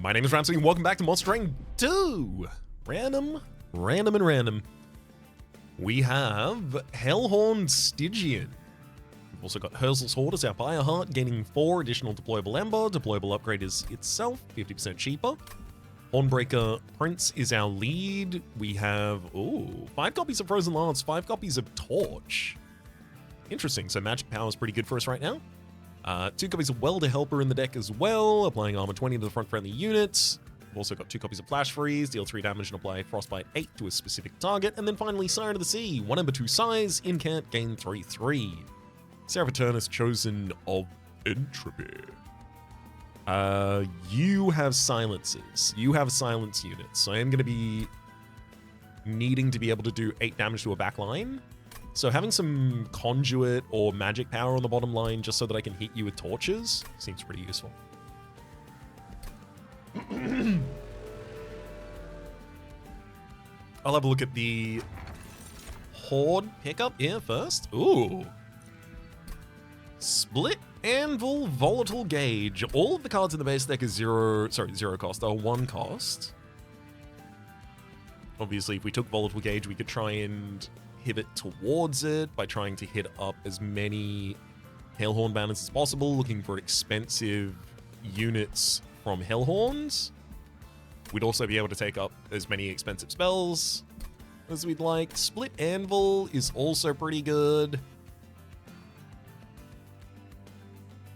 My name is Rhapsody, and welcome back to Monster Train 2! Random. We have Hellhorn Stygian. We've also got Herzl's Horde as our Fire Heart, gaining 4 additional deployable Ember. Deployable upgrade is itself 50% cheaper. Hornbreaker Prince is our lead. We have, 5 copies of Frozen Lance, 5 copies of Torch. Interesting, so magic power is pretty good for us right now. 2 copies of Welder Helper in the deck as well, applying armor 20 to the front friendly units. We've also got 2 copies of Flash Freeze, deal 3 damage and apply Frostbite 8 to a specific target. And then finally, Siren of the Sea, 1 Ember 2 size, incant, gain 3/3. Seraphiternus, Chosen of Entropy. You have silences. You have silence units, so I am going to be needing to be able to do 8 damage to a back line. So having some conduit or magic power on the bottom line just so that I can hit you with torches seems pretty useful. I'll have a look at the Horde pickup here first. Ooh. Split Anvil, Volatile Gauge. All of the cards in the base deck is zero cost, or 1 cost. Obviously, if we took Volatile Gauge, we could try and pivot towards it by trying to hit up as many Hailhorn banners as possible, looking for expensive units from Hellhorns. We'd also be able to take up as many expensive spells as we'd like. Split Anvil is also pretty good.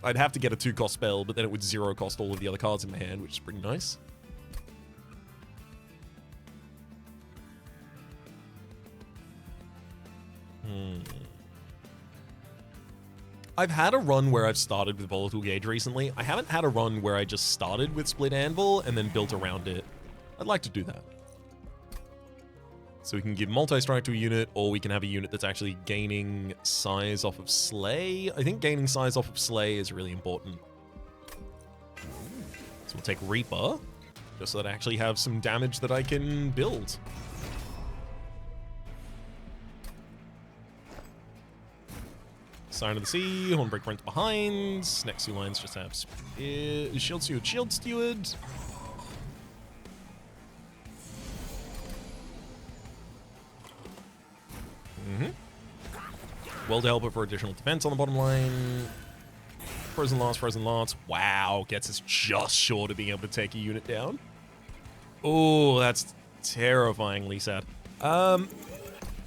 I'd have to get a 2-cost spell, but then it would 0 cost all of the other cards in my hand, which is pretty nice. I've had a run where I've started with Volatile Gauge recently. I haven't had a run where I just started with Split Anvil and then built around it. I'd like to do that. So we can give multi-strike to a unit, or we can have a unit that's actually gaining size off of Slay. I think gaining size off of Slay is really important. So we'll take Reaper, just so that I actually have some damage that I can build. Siren of the Sea, Hornbreaker Prince behind. Next 2 lines just have Shield Steward, Shield Steward. Welder Helper for additional defense on the bottom line. Frozen Lance. Wow, gets us just short of being able to take a unit down. Oh, that's terrifyingly sad.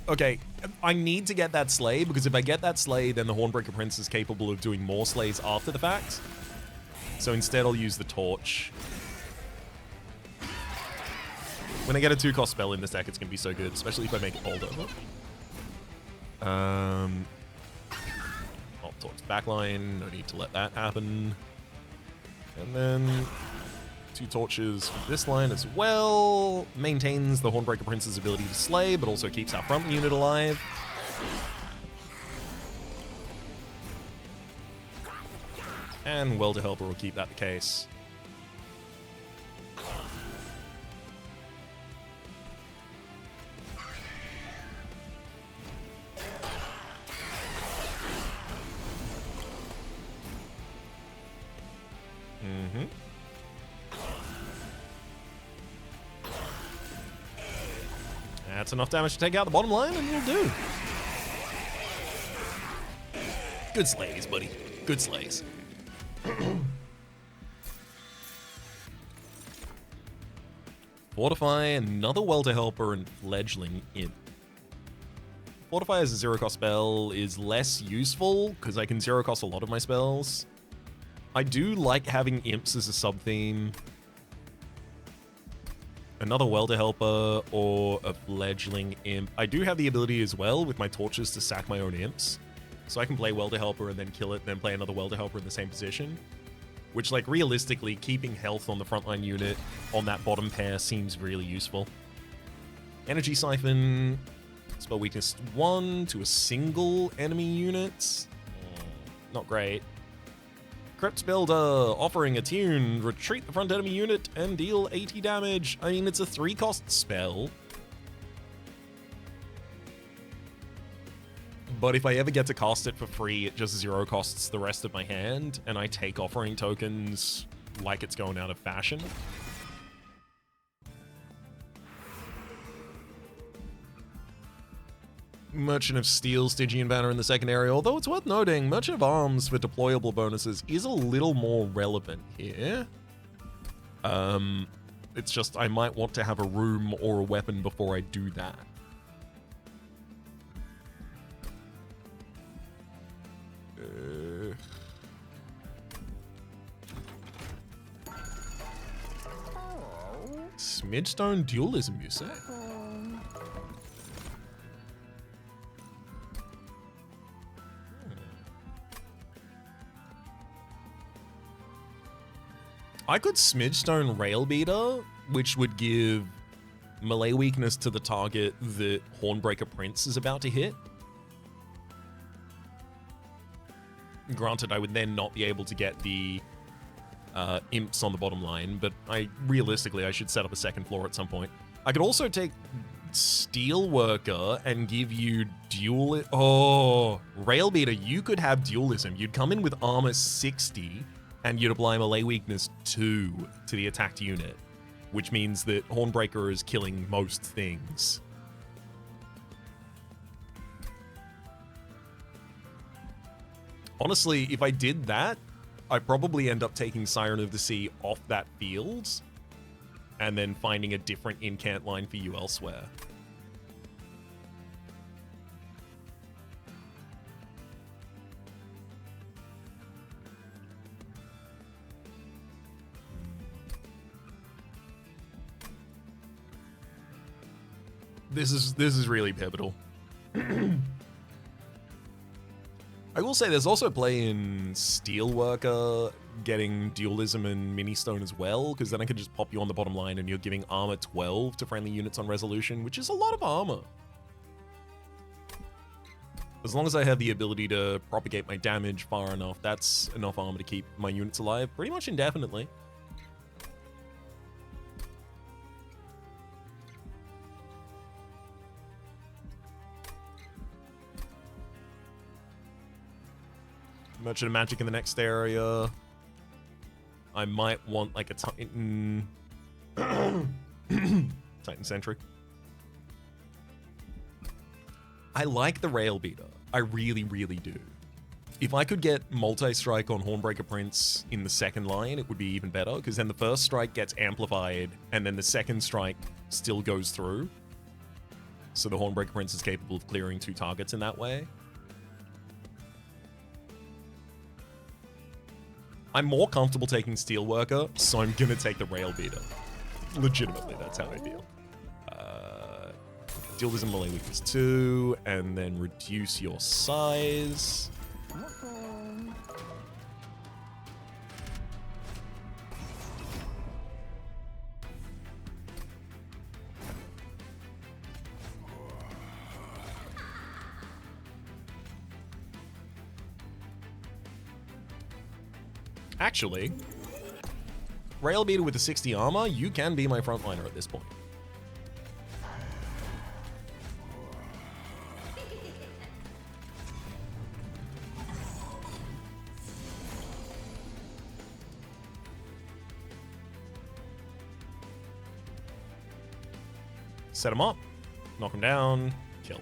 Okay, I need to get that Slay, because if I get that Slay, then the Hornbreaker Prince is capable of doing more Slays after the fact. So instead, I'll use the Torch. When I get a 2-cost spell in this deck, it's going to be so good, especially if I make it hold over. Torch backline, no need to let that happen. And then 2 torches for this line as well. Maintains the Hornbreaker Prince's ability to slay, but also keeps our front unit alive. And Welder Helper will keep that the case. That's enough damage to take out the bottom line, and we'll do. Good slays, buddy. Good slays. Fortify, another Welder Helper, and Fledgling Imp. Fortify as a 0-cost spell is less useful, because I can 0-cost a lot of my spells. I do like having Imps as a sub-theme. Another Welder Helper or a Fledgling Imp. I do have the ability as well with my torches to sack my own Imps. So I can play Welder Helper and then kill it, then play another Welder Helper in the same position. Which, like, realistically, keeping health on the frontline unit on that bottom pair seems really useful. Energy Siphon. Spell weakness 1 to a single enemy unit. Not great. Crypt Builder, offering a tune, retreat the front enemy unit and deal 80 damage. I mean, it's a 3-cost spell. But if I ever get to cast it for free, it just 0 costs the rest of my hand, and I take offering tokens like it's going out of fashion. Merchant of Steel Stygian banner in the second area, although it's worth noting, Merchant of Arms for deployable bonuses is a little more relevant here. It's just I might want to have a room or a weapon before I do that. Smidstone Dualism, you say? I could Smidstone Railbeater, which would give melee weakness to the target that Hornbreaker Prince is about to hit. Granted, I would then not be able to get the imps on the bottom line, but realistically, I should set up a second floor at some point. I could also take Steelworker and give you Railbeater, you could have Dualism. You'd come in with armor 60, and you'd apply melee weakness 2 to the attacked unit, which means that Hornbreaker is killing most things. Honestly, if I did that, I'd probably end up taking Siren of the Sea off that field and then finding a different incant line for you elsewhere. This is really pivotal. I will say there's also play in Steelworker getting Dualism and Ministone as well, because then I could just pop you on the bottom line and you're giving armor 12 to friendly units on resolution, which is a lot of armor. As long as I have the ability to propagate my damage far enough, that's enough armor to keep my units alive pretty much indefinitely. Merchant of Magic in the next area. I might want like a Titan... Titan Sentry. I like the Railbeater. I really, really do. If I could get multi-strike on Hornbreaker Prince in the second line, it would be even better, because then the first strike gets amplified, and then the second strike still goes through. So the Hornbreaker Prince is capable of clearing 2 targets in that way. I'm more comfortable taking Steelworker, so I'm gonna take the Railbeater. Legitimately, that's how I feel. Dualism melee weakness 2, and then reduce your size. Actually, Railbeater with the 60 armor, you can be my frontliner at this point. Set him up, knock him down, kill.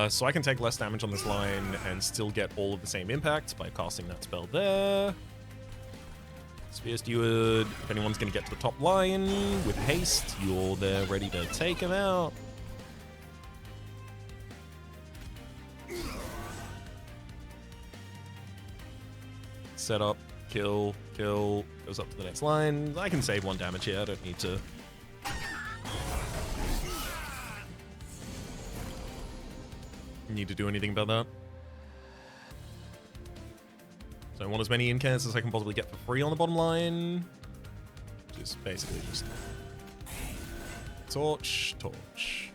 So I can take less damage on this line and still get all of the same impact by casting that spell there. Spear Steward, if anyone's going to get to the top line with haste, you're there ready to take him out. Set up, kill, kill, goes up to the next line. I can save 1 damage here, I don't need to... need to do anything about that. So I want as many incants as I can possibly get for free on the bottom line. Just basically just torch, torch.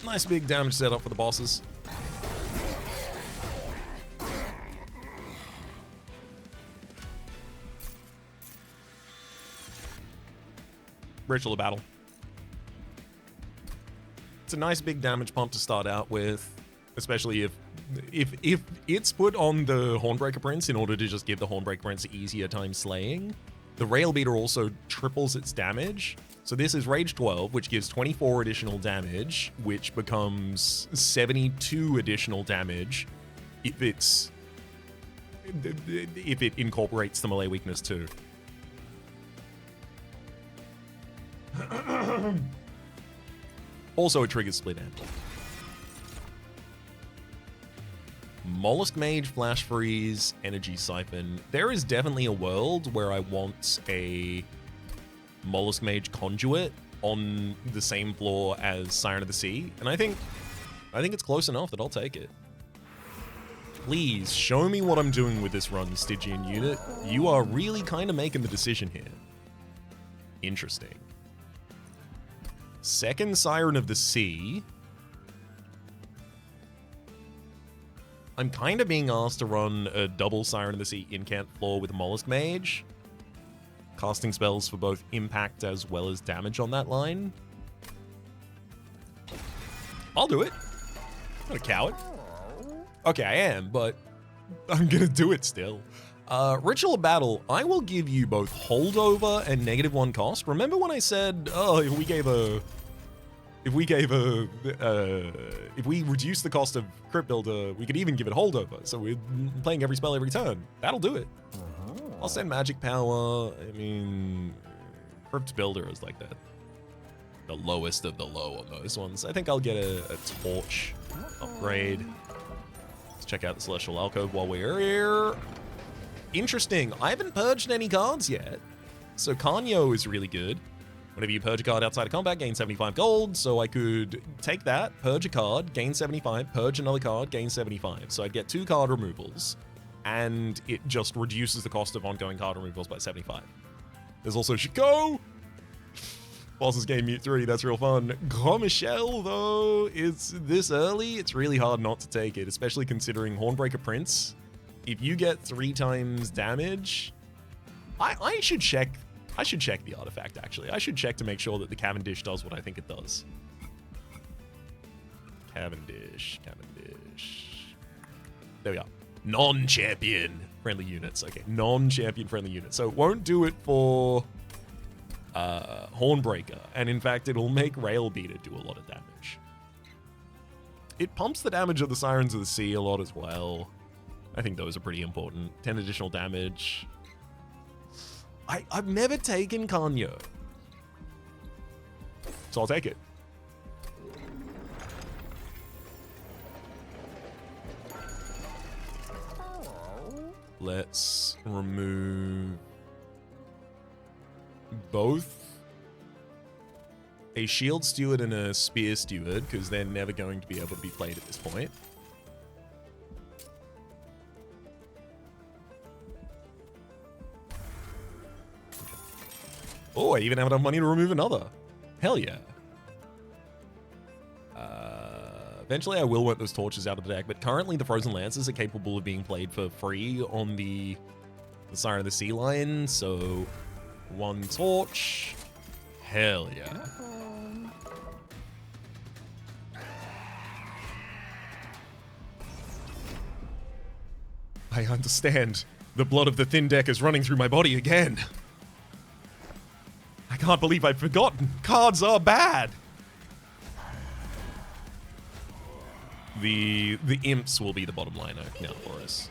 Nice big damage setup for the bosses. Ritual of Battle. It's a nice big damage pump to start out with. Especially if it's put on the Hornbreaker Prince in order to just give the Hornbreaker Prince easier time slaying. The Rail Beater also triples its damage. So this is Rage 12, which gives 24 additional damage, which becomes 72 additional damage if it incorporates the melee weakness too. Also, it triggers Split End. Mollusk Mage, Flash Freeze, Energy Siphon. There is definitely a world where I want a Mollusk Mage Conduit on the same floor as Siren of the Sea, and I think it's close enough that I'll take it. Please show me what I'm doing with this run, Stygian unit. You are really kind of making the decision here. Interesting. Second Siren of the Sea. I'm kind of being asked to run a double Siren of the Sea incant floor with Mollusk Mage, casting spells for both impact as well as damage on that line. I'll do it. I'm not a coward. Okay, I am, but I'm gonna do it still. Ritual of Battle, I will give you both holdover and -1 cost. Remember when I said, oh, if we reduce the cost of Crypt Builder, we could even give it holdover. So we're playing every spell every turn. That'll do it. I'll send Magic Power. I mean, Crypt Builder is like the lowest of the low on those ones. I think I'll get a Torch upgrade. Let's check out the Celestial Alcove while we're here. Interesting. I haven't purged any cards yet. So Kanyo is really good. Whenever you purge a card outside of combat, gain 75 gold. So I could take that, purge a card, gain 75, purge another card, gain 75. So I'd get 2 card removals, and it just reduces the cost of ongoing card removals by 75. There's also Shiko! Bosses gain Mute 3, that's real fun. Grand Michel, though, is this early. It's really hard not to take it, especially considering Hornbreaker Prince. If you get 3 times damage, I should check the artifact, actually. I should check to make sure that the Cavendish does what I think it does. Cavendish. There we are. Non-champion friendly units. Okay, non-champion friendly units. So it won't do it for Hornbreaker. And in fact, it'll make Rail Beater do a lot of damage. It pumps the damage of the Sirens of the Sea a lot as well. I think those are pretty important. 10 additional damage. I've never taken Kanyo, so I'll take it. Let's remove both a Shield Steward and a Spear Steward, because they're never going to be able to be played at this point. Oh, I even have enough money to remove another. Hell yeah. Eventually I will want those torches out of the deck, but currently the Frozen Lances are capable of being played for free on the Siren of the Sea line, so 1 torch. Hell yeah. I understand. The blood of the Thin Deck is running through my body again. I can't believe I've forgotten. Cards are bad. The imps will be the bottom liner now for us.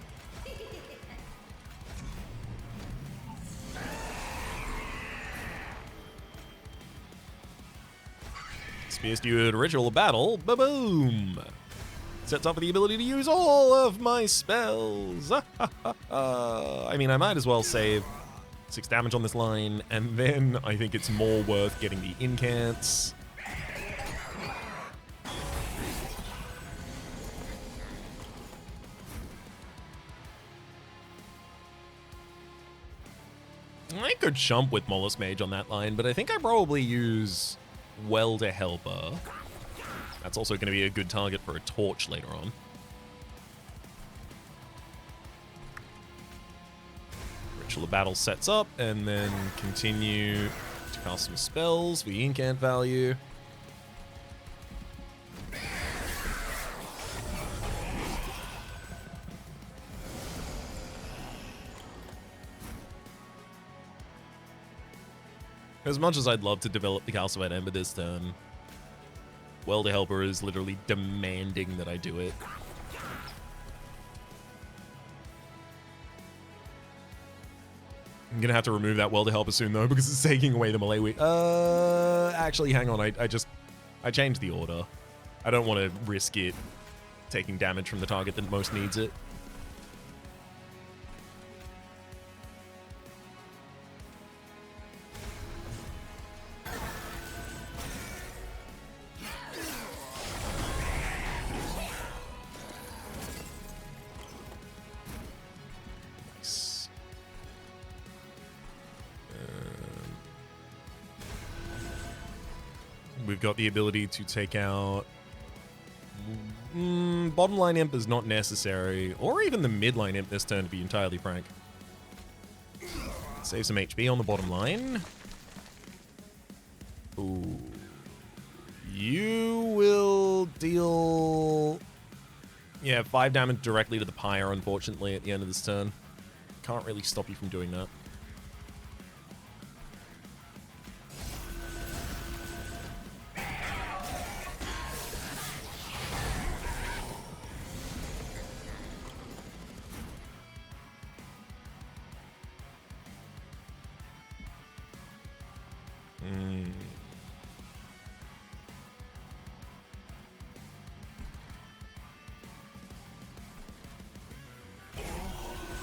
Spear Steward, Ritual of Battle, ba-boom! Sets up with the ability to use all of my spells. I mean, I might as well save 6 damage on this line, and then I think it's more worth getting the incants. I could jump with Mollusk Mage on that line, but I think I probably use Welder Helper. That's also going to be a good target for a torch later on. Ritual of Battle sets up, and then continue to cast some spells for the incant value. As much as I'd love to develop the Calcified Ember this turn, Welder Helper is literally demanding that I do it. I'm gonna have to remove that Welder Helper soon though, because it's taking away the melee weak. Actually, hang on. I changed the order. I don't want to risk it taking damage from the target that most needs it. Nice. We've got the ability to take out... bottom line imp is not necessary, or even the mid line imp this turn, to be entirely frank. Save some HP on the bottom line. Ooh. You will deal... Yeah, 5 damage directly to the pyre, unfortunately, at the end of this turn. Can't really stop you from doing that.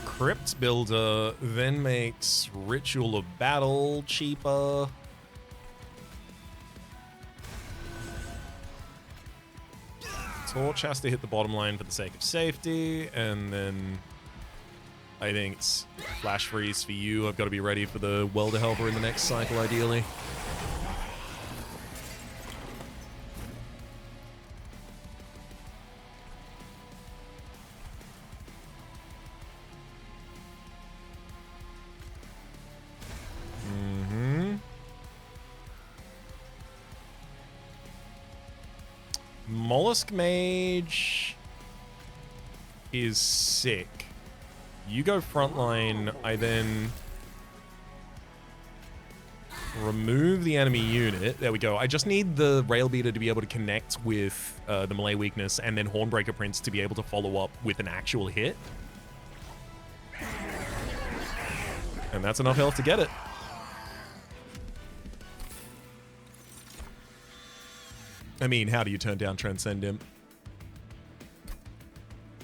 Crypt Builder then makes Ritual of Battle cheaper. Torch has to hit the bottom line for the sake of safety, and then I think it's Flash Freeze for you. I've got to be ready for the Welder Helper in the next cycle, ideally. Mollusk Mage is sick. You go frontline, I then remove the enemy unit. There we go. I just need the Rail Beater to be able to connect with the melee weakness, and then Hornbreaker Prince to be able to follow up with an actual hit. And that's enough health to get it. I mean, how do you turn down Transcendimp?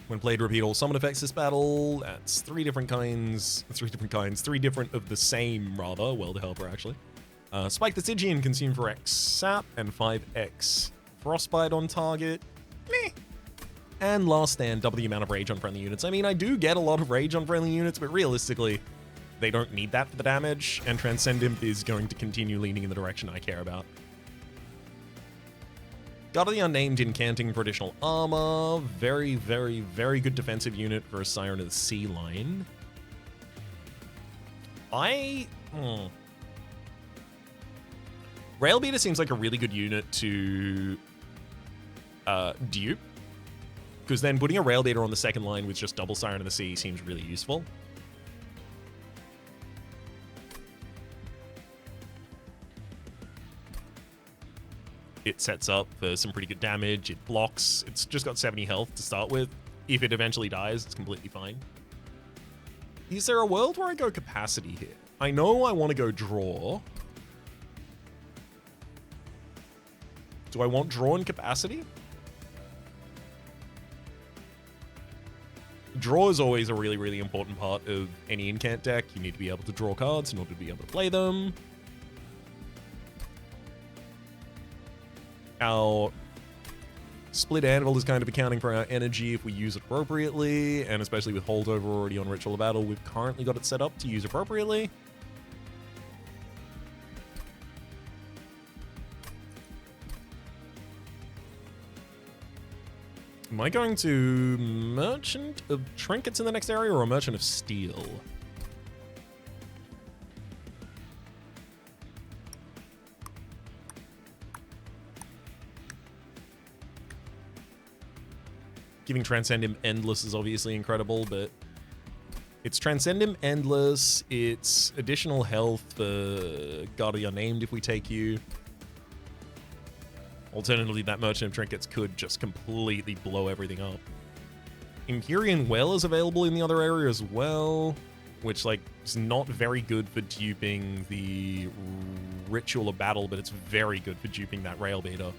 When played, repeat all summon effects this battle. That's three different of the same, rather. Welder Helper, actually. Spike the Stygian, consume for X sap, and 5x Frostbite on target. Meh. And Last Stand, double the amount of rage on friendly units. I mean, I do get a lot of rage on friendly units, but realistically, they don't need that for the damage, and Transcendimp is going to continue leaning in the direction I care about. God of the Unnamed incanting for additional armor. Very, very, very good defensive unit for a Siren of the Sea line. Rail Beater seems like a really good unit to dupe. Because then putting a Rail Beater on the second line with just double Siren of the Sea seems really useful. It sets up for some pretty good damage. It blocks. It's just got 70 health to start with. If it eventually dies, it's completely fine. Is there a world where I go capacity here? I know I want to go draw. Do I want draw and capacity? Draw is always a really, really important part of any incant deck. You need to be able to draw cards in order to be able to play them. Our Split Anvil is kind of accounting for our energy if we use it appropriately, and especially with Holdover already on Ritual of Battle, we've currently got it set up to use appropriately. Am I going to Merchant of Trinkets in the next area, or a Merchant of Steel? Giving Transcendimp Endless is obviously incredible, but It's Transcendimp, Endless, it's additional health for Guard of the Unnamed if we take you. Alternatively, that Merchant of Trinkets could just completely blow everything up. Empyrean Well is available in the other area as well, which, like, is not very good for duping the Ritual of Battle, but it's very good for duping that Rail Beater.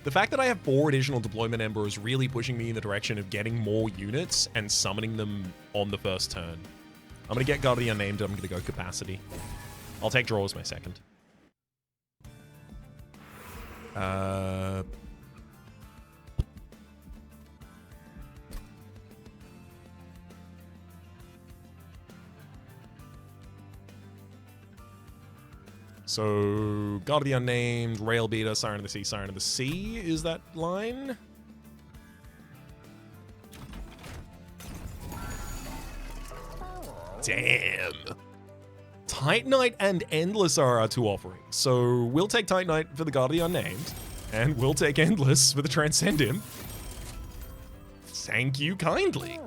The fact that I have 4 additional Deployment Ember is really pushing me in the direction of getting more units and summoning them on the first turn. I'm going to get Guard of the Unnamed, and I'm going to go Capacity. I'll take Draw as my second. So, Guard of the Unnamed, Rail Beater, Siren of the Sea, Siren of the Sea is that line? Damn. Titanite and Endless are our 2 offerings. So, we'll take Titanite for the Guard of the Unnamed, and we'll take Endless for the Transcendimp. Thank you kindly.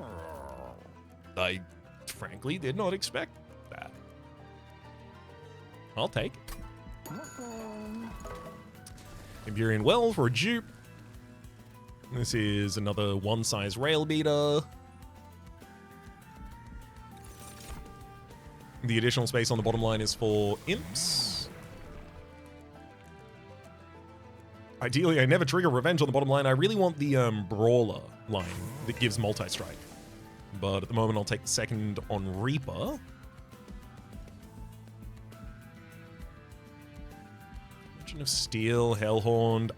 I frankly did not expect that. I'll take it. Empyrean Well for a dupe. This is another one-size Rail Beater. The additional space on the bottom line is for Imps. Ideally, I never trigger Revenge on the bottom line. I really want the Brawler line that gives multi-strike. But at the moment, I'll take the second on Reaper. Of Steel, Hellhorn.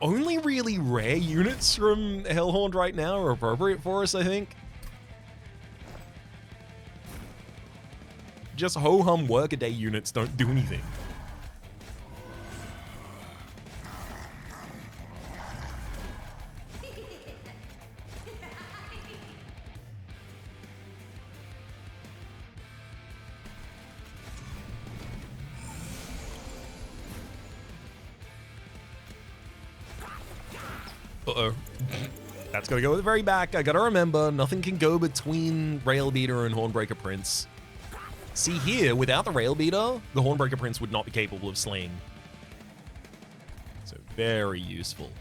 Only really rare units from Hellhorn right now are appropriate for us, I think. Just ho-hum workaday units don't do anything. Uh-oh. That's gonna go at the very back. I gotta remember, nothing can go between Rail Beater and Hornbreaker Prince. See here, without the Rail Beater, the Hornbreaker Prince would not be capable of slaying. So very useful.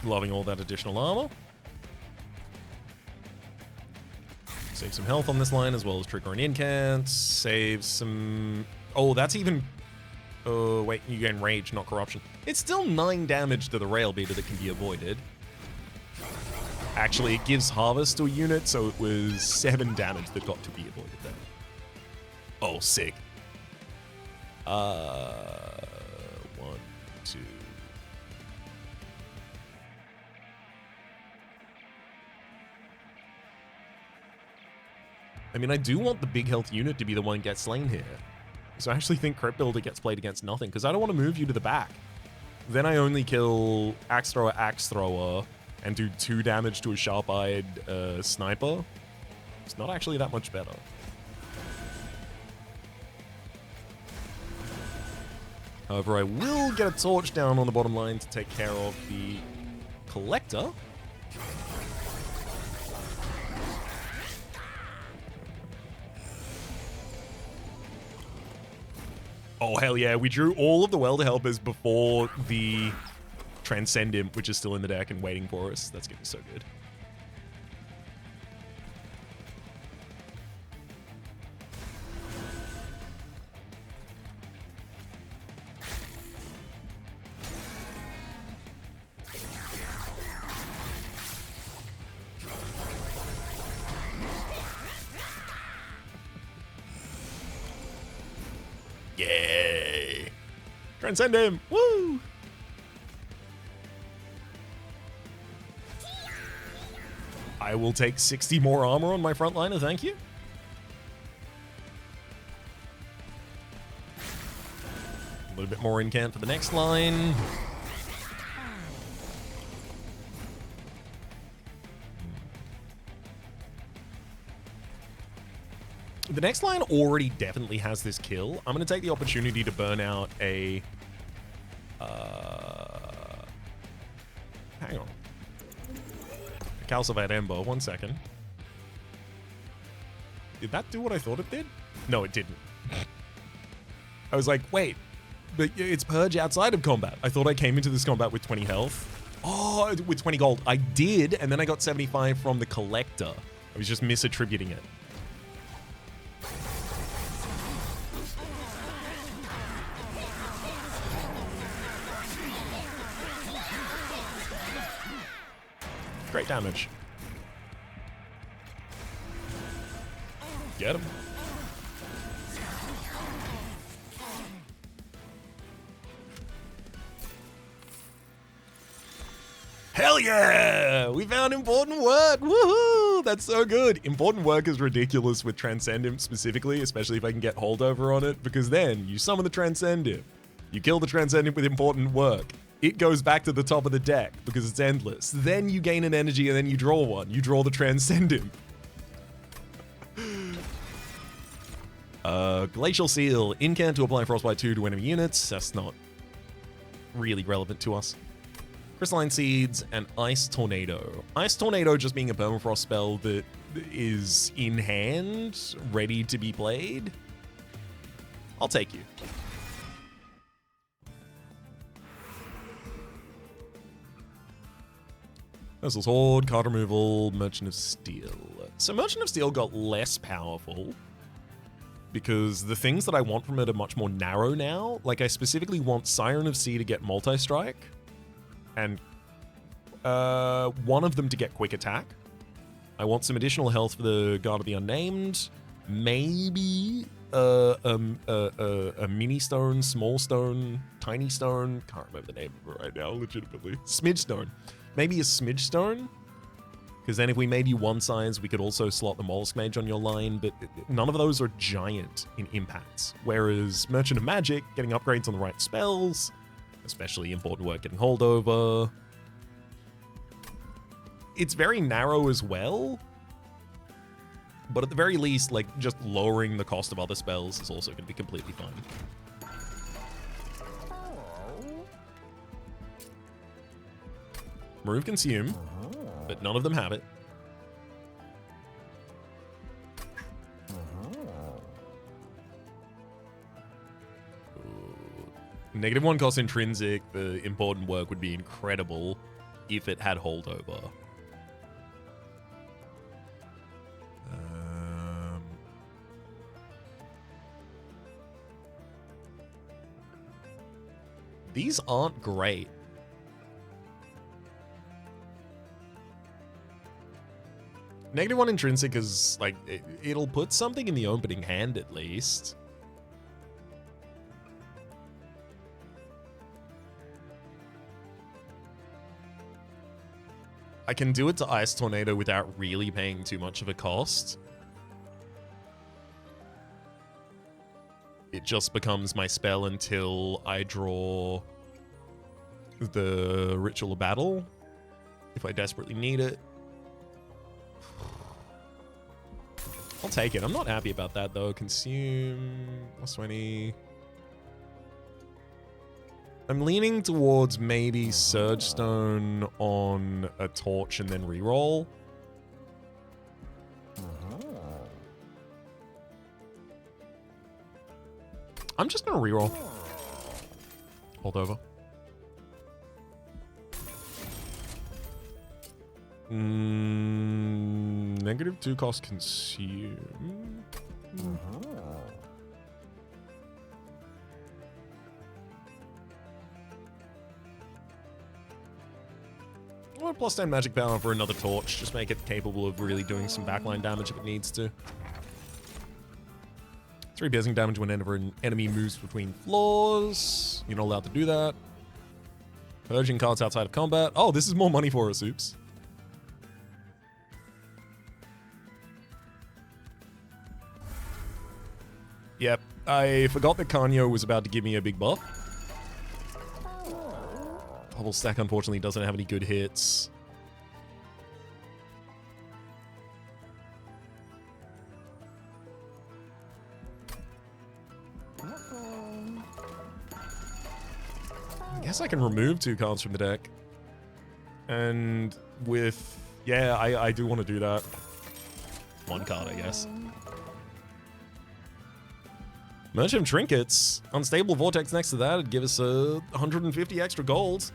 Loving all that additional armor. Save some health on this line as well as trigger an incant. Save some... Oh, that's even... Oh, wait, you gain rage, not corruption. It's still 9 damage to the Rail Beater that can be avoided. Actually, it gives harvest to a unit, so it was 7 damage that got to be avoided there. Oh, sick. 1, 2... I mean, I do want the big health unit to be the one that gets slain here. So I actually think Crypt Builder gets played against nothing, because I don't want to move you to the back. Then I only kill Axe Thrower, and do 2 damage to a Sharp-Eyed Sniper. It's not actually that much better. However, I will get a Torch down on the bottom line to take care of the Collector. Oh, hell yeah. We drew all of the Welder Helpers before the Transcendimp, which is still in the deck and waiting for us. That's going to be so good. Yay! Transcendimp! Woo! I will take 60 more armor on my frontliner, thank you. A little bit more incant for the next line. The next line already definitely has this kill. I'm going to take the opportunity to burn out a... hang on. A Calcified Ember. 1 second. Did that do what I thought it did? No, it didn't. I was like, wait, but it's Purge outside of combat. I thought I came into this combat with 20 health. Oh, with 20 gold. I did, and then I got 75 from the Collector. I was just misattributing it. Great damage. Get him. Hell yeah! We found important work! Woohoo! That's so good. Important work is ridiculous with Transcendimp specifically, especially if I can get holdover on it, because then you summon the Transcendimp. You kill the Transcendimp with important work. It goes back to the top of the deck because it's endless. Then you gain an energy and then you draw one. You draw the Transcendimp. Glacial Seal. Incant to apply Frostbite 2 to enemy units. That's not really relevant to us. Crystalline Seeds and Ice Tornado. Ice Tornado just being a permafrost spell that is in hand, ready to be played. I'll take you. Vessel's Horde, card removal, Merchant of Steel. So Merchant of Steel got less powerful because the things that I want from it are much more narrow now. Like I specifically want Siren of Sea to get multi-strike and one of them to get quick attack. I want some additional health for the Guard of the Unnamed. Maybe a mini stone, small stone, tiny stone. Can't remember the name of it right now, legitimately. Smidge stone. Maybe a smidge stone, because then if we made you one size, we could also slot the Mollusk Mage on your line, but none of those are giant in impacts. Whereas Merchant of Magic, getting upgrades on the right spells, especially important work getting holdover. It's very narrow as well, but at the very least, like, just lowering the cost of other spells is also going to be completely fine. Remove Consume, but none of them have it. -1 cost intrinsic, the important work would be incredible if it had holdover. These aren't great. -1 intrinsic is like, it'll put something in the opening hand at least. I can do it to Ice Tornado without really paying too much of a cost. It just becomes my spell until I draw the Ritual of Battle, if I desperately need it. I'll take it. I'm not happy about that, though. Consume, +20. I'm leaning towards maybe Surge Stone on a Torch and then reroll. I'm just going to reroll. Hold over. -2 cost consume. Well, +10 magic power for another torch. Just make it capable of really doing some backline damage if it needs to. 3 piercing damage whenever an enemy moves between floors. You're not allowed to do that. Purging cards outside of combat. Oh, this is more money for us, oops. Yep, I forgot that Kanyo was about to give me a big buff. Hobble Stack unfortunately doesn't have any good hits. I guess I can remove 2 cards from the deck. And with... Yeah, I do want to do that. 1 card, I guess. Merchant Trinkets. Unstable Vortex next to that would give us 150 extra gold.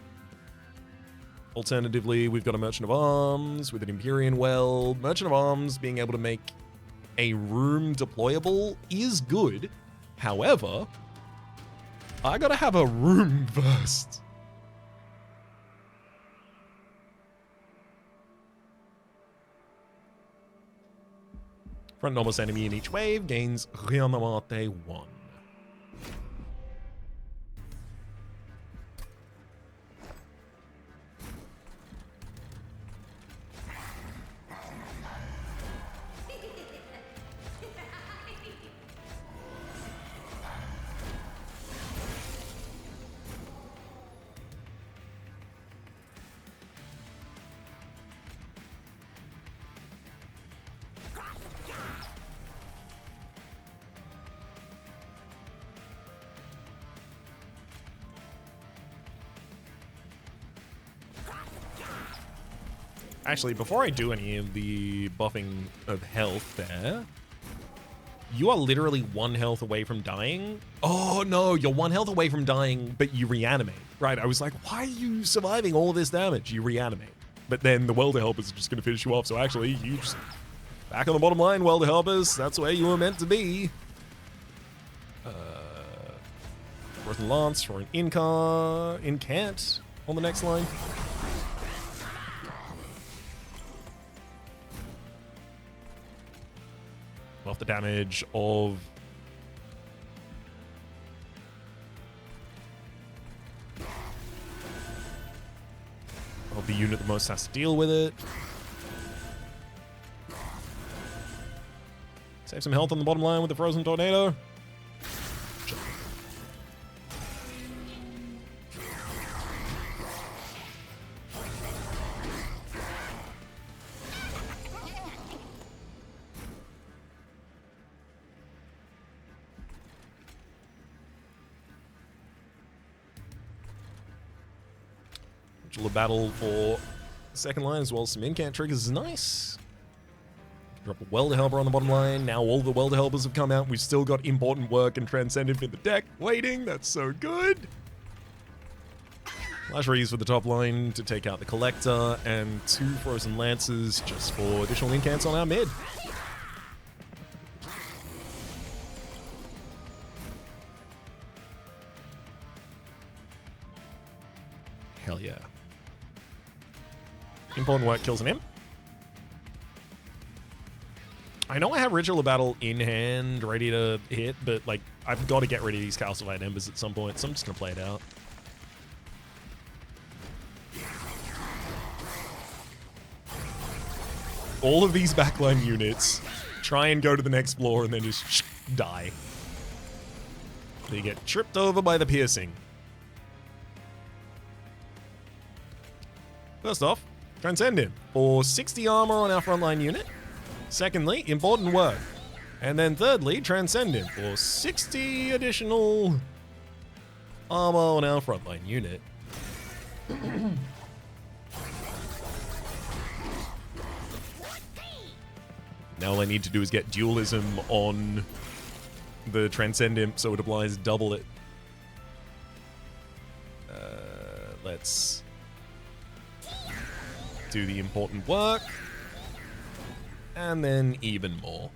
Alternatively, we've got a Merchant of Arms with an Empyrean Well. Merchant of Arms being able to make a room deployable is good. However, I gotta have a room first. Front enormous enemy in each wave gains Reanimate 1. Actually, before I do any of the buffing of health there, you are literally 1 health away from dying. Oh no, you're 1 health away from dying, but you reanimate. Right, I was like, why are you surviving all of this damage? You reanimate. But then the Welder Helpers are just going to finish you off, so actually, you just... Back on the bottom line, Welder Helpers. That's where you were meant to be. Rotten Lance for an incant on the next line. Off the damage of the unit that most has to deal with it. Save some health on the bottom line with the Frozen Tornado. A battle for the second line as well as some incant triggers is nice. Drop a Welder Helper on the bottom line. Now all the Welder Helpers have come out. We've still got Important Work and Transcendimp in the deck waiting. That's so good. Flash Reese for the top line to take out the Collector and 2 Frozen Lances just for additional incants on our mid. Hell yeah. Important Work kills an imp. I know I have Ritual of Battle in hand, ready to hit, but like I've got to get rid of these Calcified Embers at some point, so I'm just going to play it out. All of these backline units try and go to the next floor and then just die. They get tripped over by the piercing. First off, Transcendimp for 60 armor on our frontline unit. Secondly, Important Work. And then thirdly, Transcendimp for 60 additional armor on our frontline unit. Now all I need to do is get Dualism on the Transcendimp so it applies double it. Let's do the Important Work, and then even more.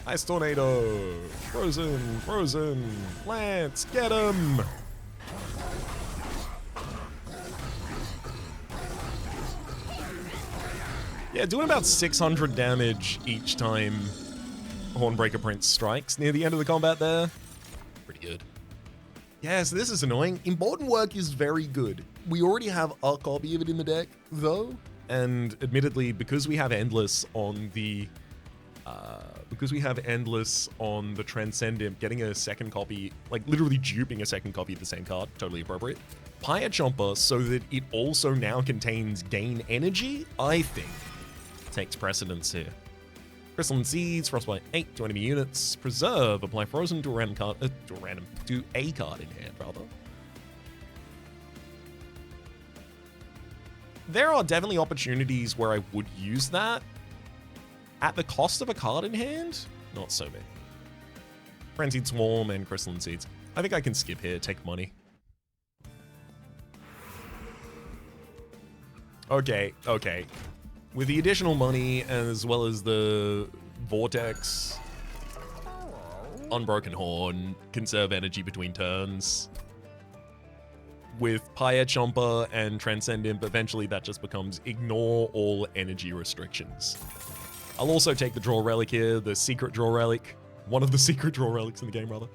Ice Tornado, Frozen, Lance, get him! Yeah, doing about 600 damage each time Hornbreaker Prince strikes near the end of the combat there. Pretty good. Yeah, so this is annoying. Important Work is very good. We already have a copy of it in the deck, though. And admittedly, because we have Endless on the Transcendimp, getting a second copy, like literally duping a second copy of the same card, totally appropriate. Pyre Chomper, so that it also now contains Gain Energy, I think, takes precedence here. Crystalline Seeds, Frostbite 8 to enemy units. Preserve, apply Frozen to a random card, to a card in hand, rather. There are definitely opportunities where I would use that. At the cost of a card in hand, not so many. Frenzied Swarm and Crystalline Seeds. I think I can skip here, take money. Okay, okay. With the additional money, as well as the Vortex, Unbroken Horn, conserve energy between turns. With Pyre Chomper and Transcendimp, eventually that just becomes ignore all energy restrictions. I'll also take the Draw Relic here, the Secret Draw Relic. One of the Secret Draw Relics in the game, rather.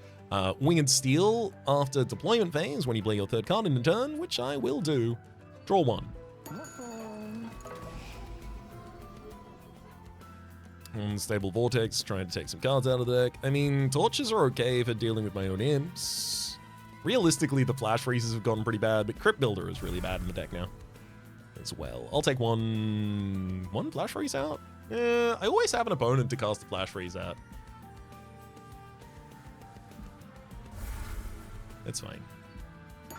Winged Steel, after deployment phase, when you play your third card in a turn, which I will do. Draw 1. Unstable Vortex, trying to take some cards out of the deck. I mean, Torches are okay for dealing with my own imps. Realistically, the Flash Freezes have gotten pretty bad, but Crypt Builder is really bad in the deck now as well. I'll take one Flash Freeze out. I always have an opponent to cast the Flash Freeze at. That's fine.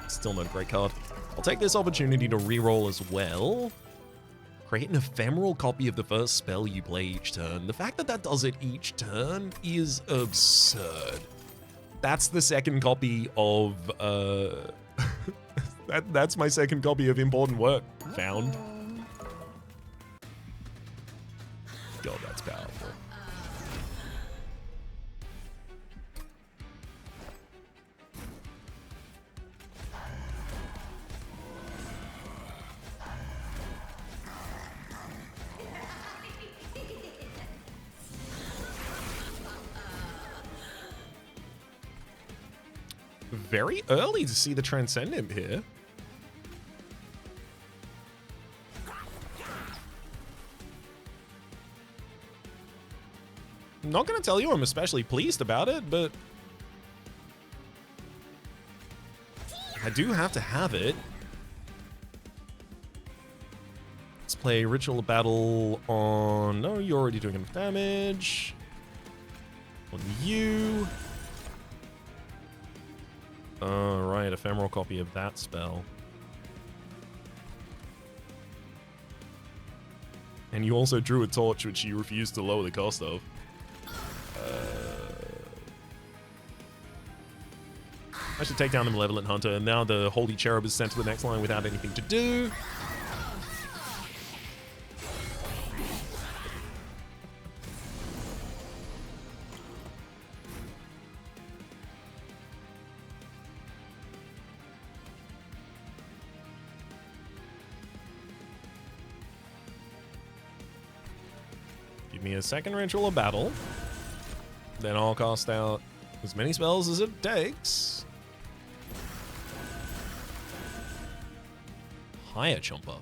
Still not a great card. I'll take this opportunity to reroll as well. Create an ephemeral copy of the first spell you play each turn. The fact that that does it each turn is absurd. That's the second copy of, that's my second copy of Important Work found. God, that's powerful. Very early to see the Transcendimp here. I'm not going to tell you I'm especially pleased about it, but I do have to have it. Let's play Ritual of Battle on... No, you're already doing enough damage. On you. Alright, ephemeral copy of that spell. And you also drew a torch, which you refused to lower the cost of. I should take down the Malevolent Hunter, and now the Holy Cherub is sent to the next line without anything to do. Give me a second Ritual of Battle. Then I'll cast out as many spells as it takes. Pyre Chomper.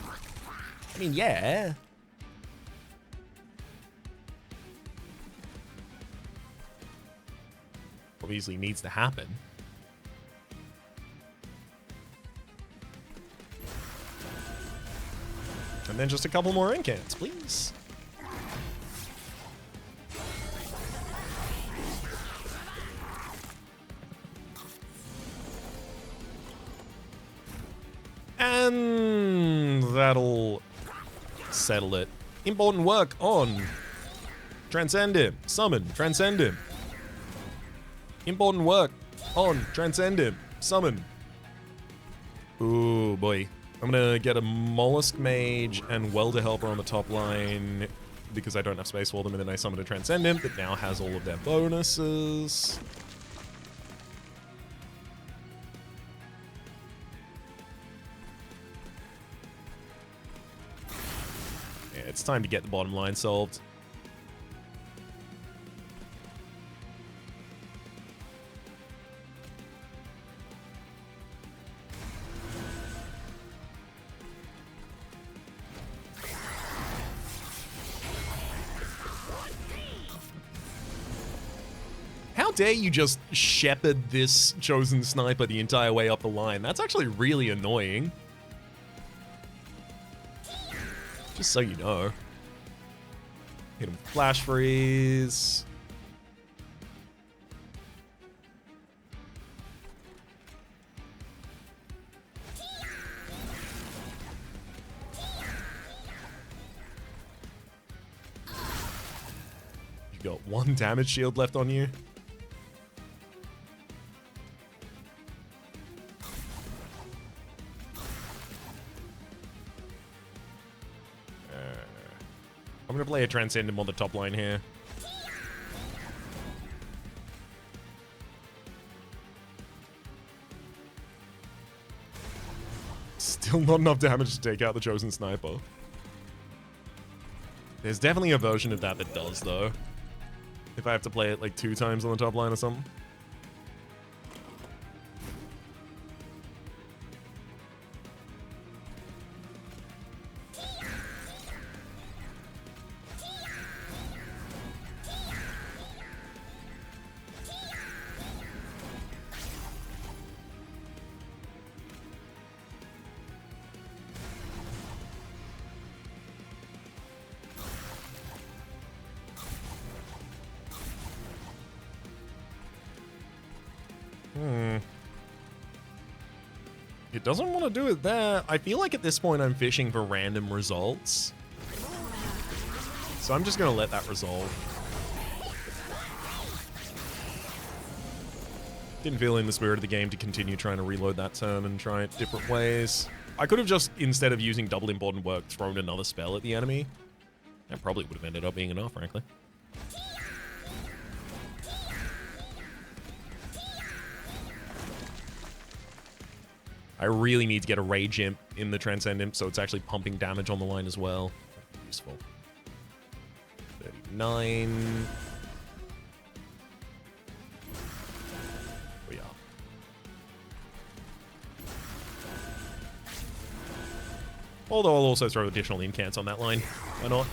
I mean, yeah. Obviously needs to happen. And then just a couple more incants, please. And that'll settle it. Important Work on Transcendimp. Summon Transcendimp. Important Work on Transcendimp. Summon. Ooh, boy. I'm gonna get a Mollusk Mage and Welder Helper on the top line because I don't have space for them, and then I summon a Transcendimp that now has all of their bonuses. Yeah, it's time to get the bottom line solved. How dare you just shepherd this chosen sniper the entire way up the line? That's actually really annoying. Just so you know. Hit him with Flash Freeze. You got 1 damage shield left on you. I'm going to play a Transcendimp on the top line here. Still not enough damage to take out the Chosen Sniper. There's definitely a version of that that does, though. If I have to play it like 2 times on the top line or something. It doesn't want to do it there. I feel like at this point I'm fishing for random results. So I'm just going to let that resolve. Didn't feel in the spirit of the game to continue trying to reload that turn and try it different ways. I could have just, instead of using double important work, thrown another spell at the enemy. That probably would have ended up being enough, frankly. I really need to get a Rage Imp in the Transcendimp, so it's actually pumping damage on the line as well. Useful. 39. We are. Although I'll also throw additional incants on that line. Why not?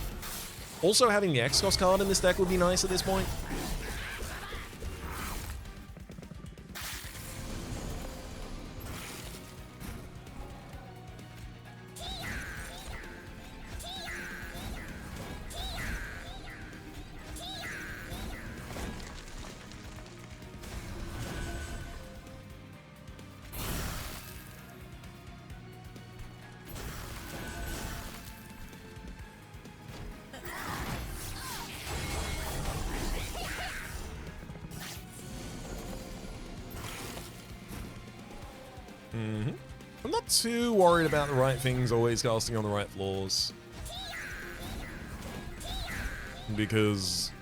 Also, having the X-Cost card in this deck would be nice at this point. I'm not too worried about the right things always casting on the right floors. Because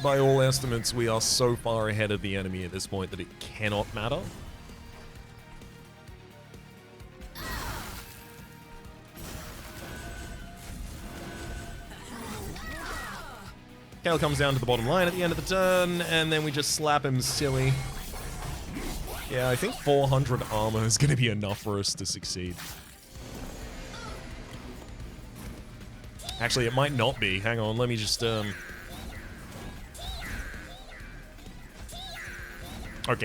by all estimates, we are so far ahead of the enemy at this point that it cannot matter. Kale comes down to the bottom line at the end of the turn, and then we just slap him silly. Yeah, I think 400 armor is going to be enough for us to succeed. Actually, it might not be. Hang on, let me just... Okay,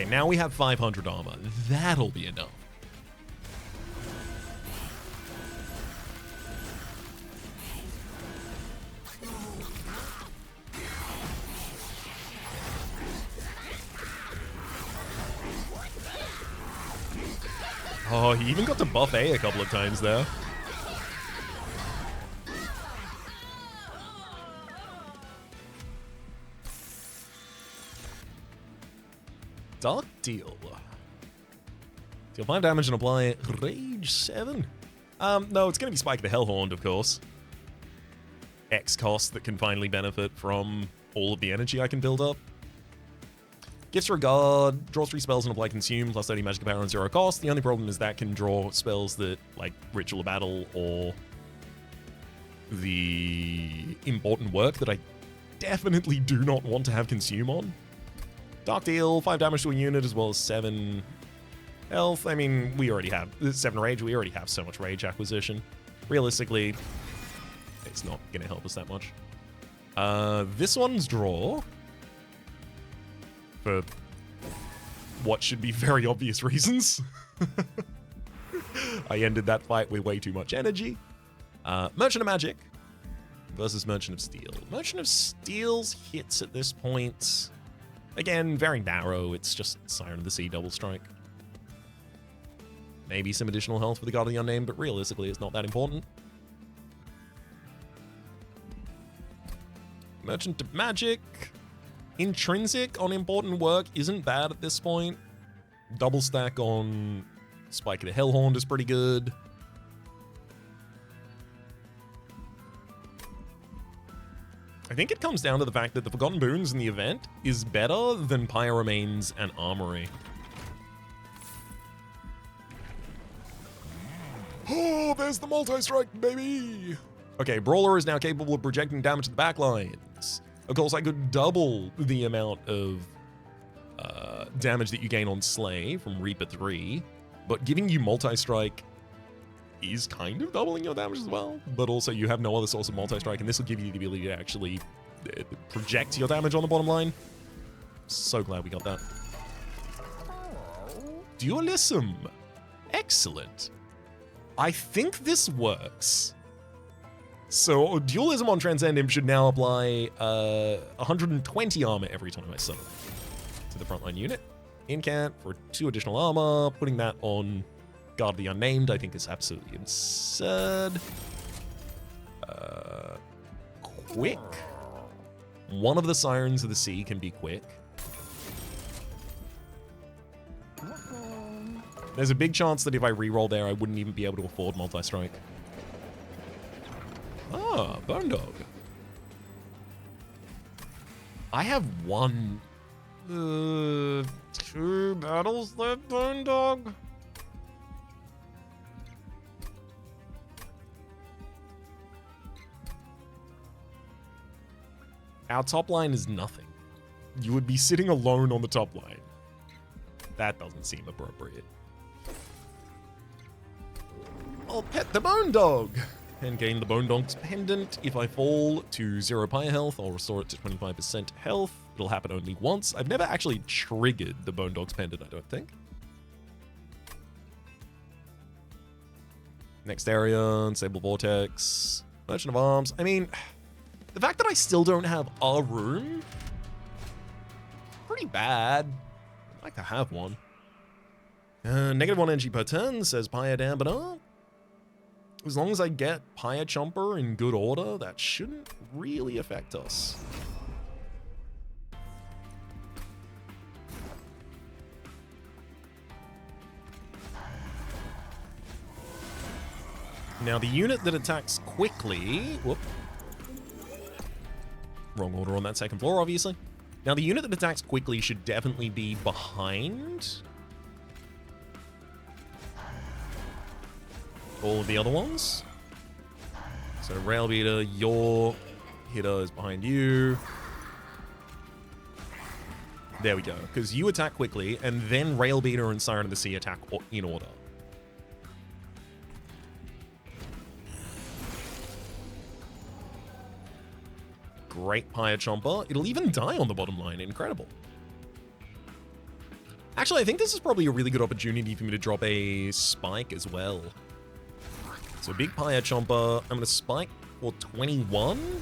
now we have 500 armor. That'll be enough. Oh, he even got to buff A a couple of times there. Dark Deal. Deal 5 damage and apply Rage 7. No, it's going to be Spike the Hellhound, of course. X cost that can finally benefit from all of the energy I can build up. Gifts Regard, draws 3 spells and apply Consume, plus 30 magic power on 0 cost. The only problem is that can draw spells that, like Ritual of Battle or the Important Work that I definitely do not want to have Consume on. Dark Deal, 5 damage to a unit as well as 7 health. I mean, we already have 7 rage. We already have so much rage acquisition. Realistically, it's not going to help us that much. This one's draw. For what should be very obvious reasons. I ended that fight with way too much energy. Merchant of Magic. versus Merchant of Steel. Merchant of Steel's hits at this point, again, very narrow. It's just Siren of the Sea double strike. Maybe some additional health for the God of the Unnamed, but realistically, it's not that important. Merchant of Magic. Intrinsic on important work isn't bad at this point. Double stack on Spike of the Hellhorn is pretty good. I think it comes down to the fact that the Forgotten Boons in the event is better than Pyre Remains and Armory. Oh, there's the multi-strike, baby! Okay, Brawler is now capable of projecting damage to the backlines. Of course, I could double the amount of damage that you gain on Slay from Reaper 3, but giving you multi-strike is kind of doubling your damage as well, but also you have no other source of multi-strike, and this will give you the ability to actually project your damage on the bottom line. So glad we got that. Dualism. Excellent. I think this works. So Dualism on Transcendimp should now apply 120 armor every time I summon to the frontline unit. Incant for 2 additional armor, putting that on God of the Unnamed, I think is absolutely absurd. Quick. One of the Sirens of the Sea can be quick. There's a big chance that if I reroll there, I wouldn't even be able to afford multi-strike. Ah, Bone Dog. I have 2 battles left, Bone Dog. Our top line is nothing. You would be sitting alone on the top line. That doesn't seem appropriate. I'll pet the Bone Dog and gain the Bone Dog's pendant. If I fall to 0 Pyre health, I'll restore it to 25% health. It'll happen only once. I've never actually triggered the Bone Dog's pendant, I don't think. Next area, Unsable Vortex, Merchant of Arms. I mean, the fact that I still don't have a room, pretty bad. I'd like to have one. -1 energy per turn, says Pyre Dampener. As long as I get Pyre Chomper in good order, that shouldn't really affect us. Now the unit that attacks quickly... Whoop. Wrong order on that second floor, obviously. Now the unit that attacks quickly should definitely be behind all of the other ones. So Rail Beater, your hitter is behind you. There we go. Because you attack quickly, and then Rail Beater and Siren of the Sea attack in order. Great Pyre Chomper. It'll even die on the bottom line. Incredible. Actually, I think this is probably a really good opportunity for me to drop a Spike as well. So big Pyre Chomper. I'm going to Spike for 21.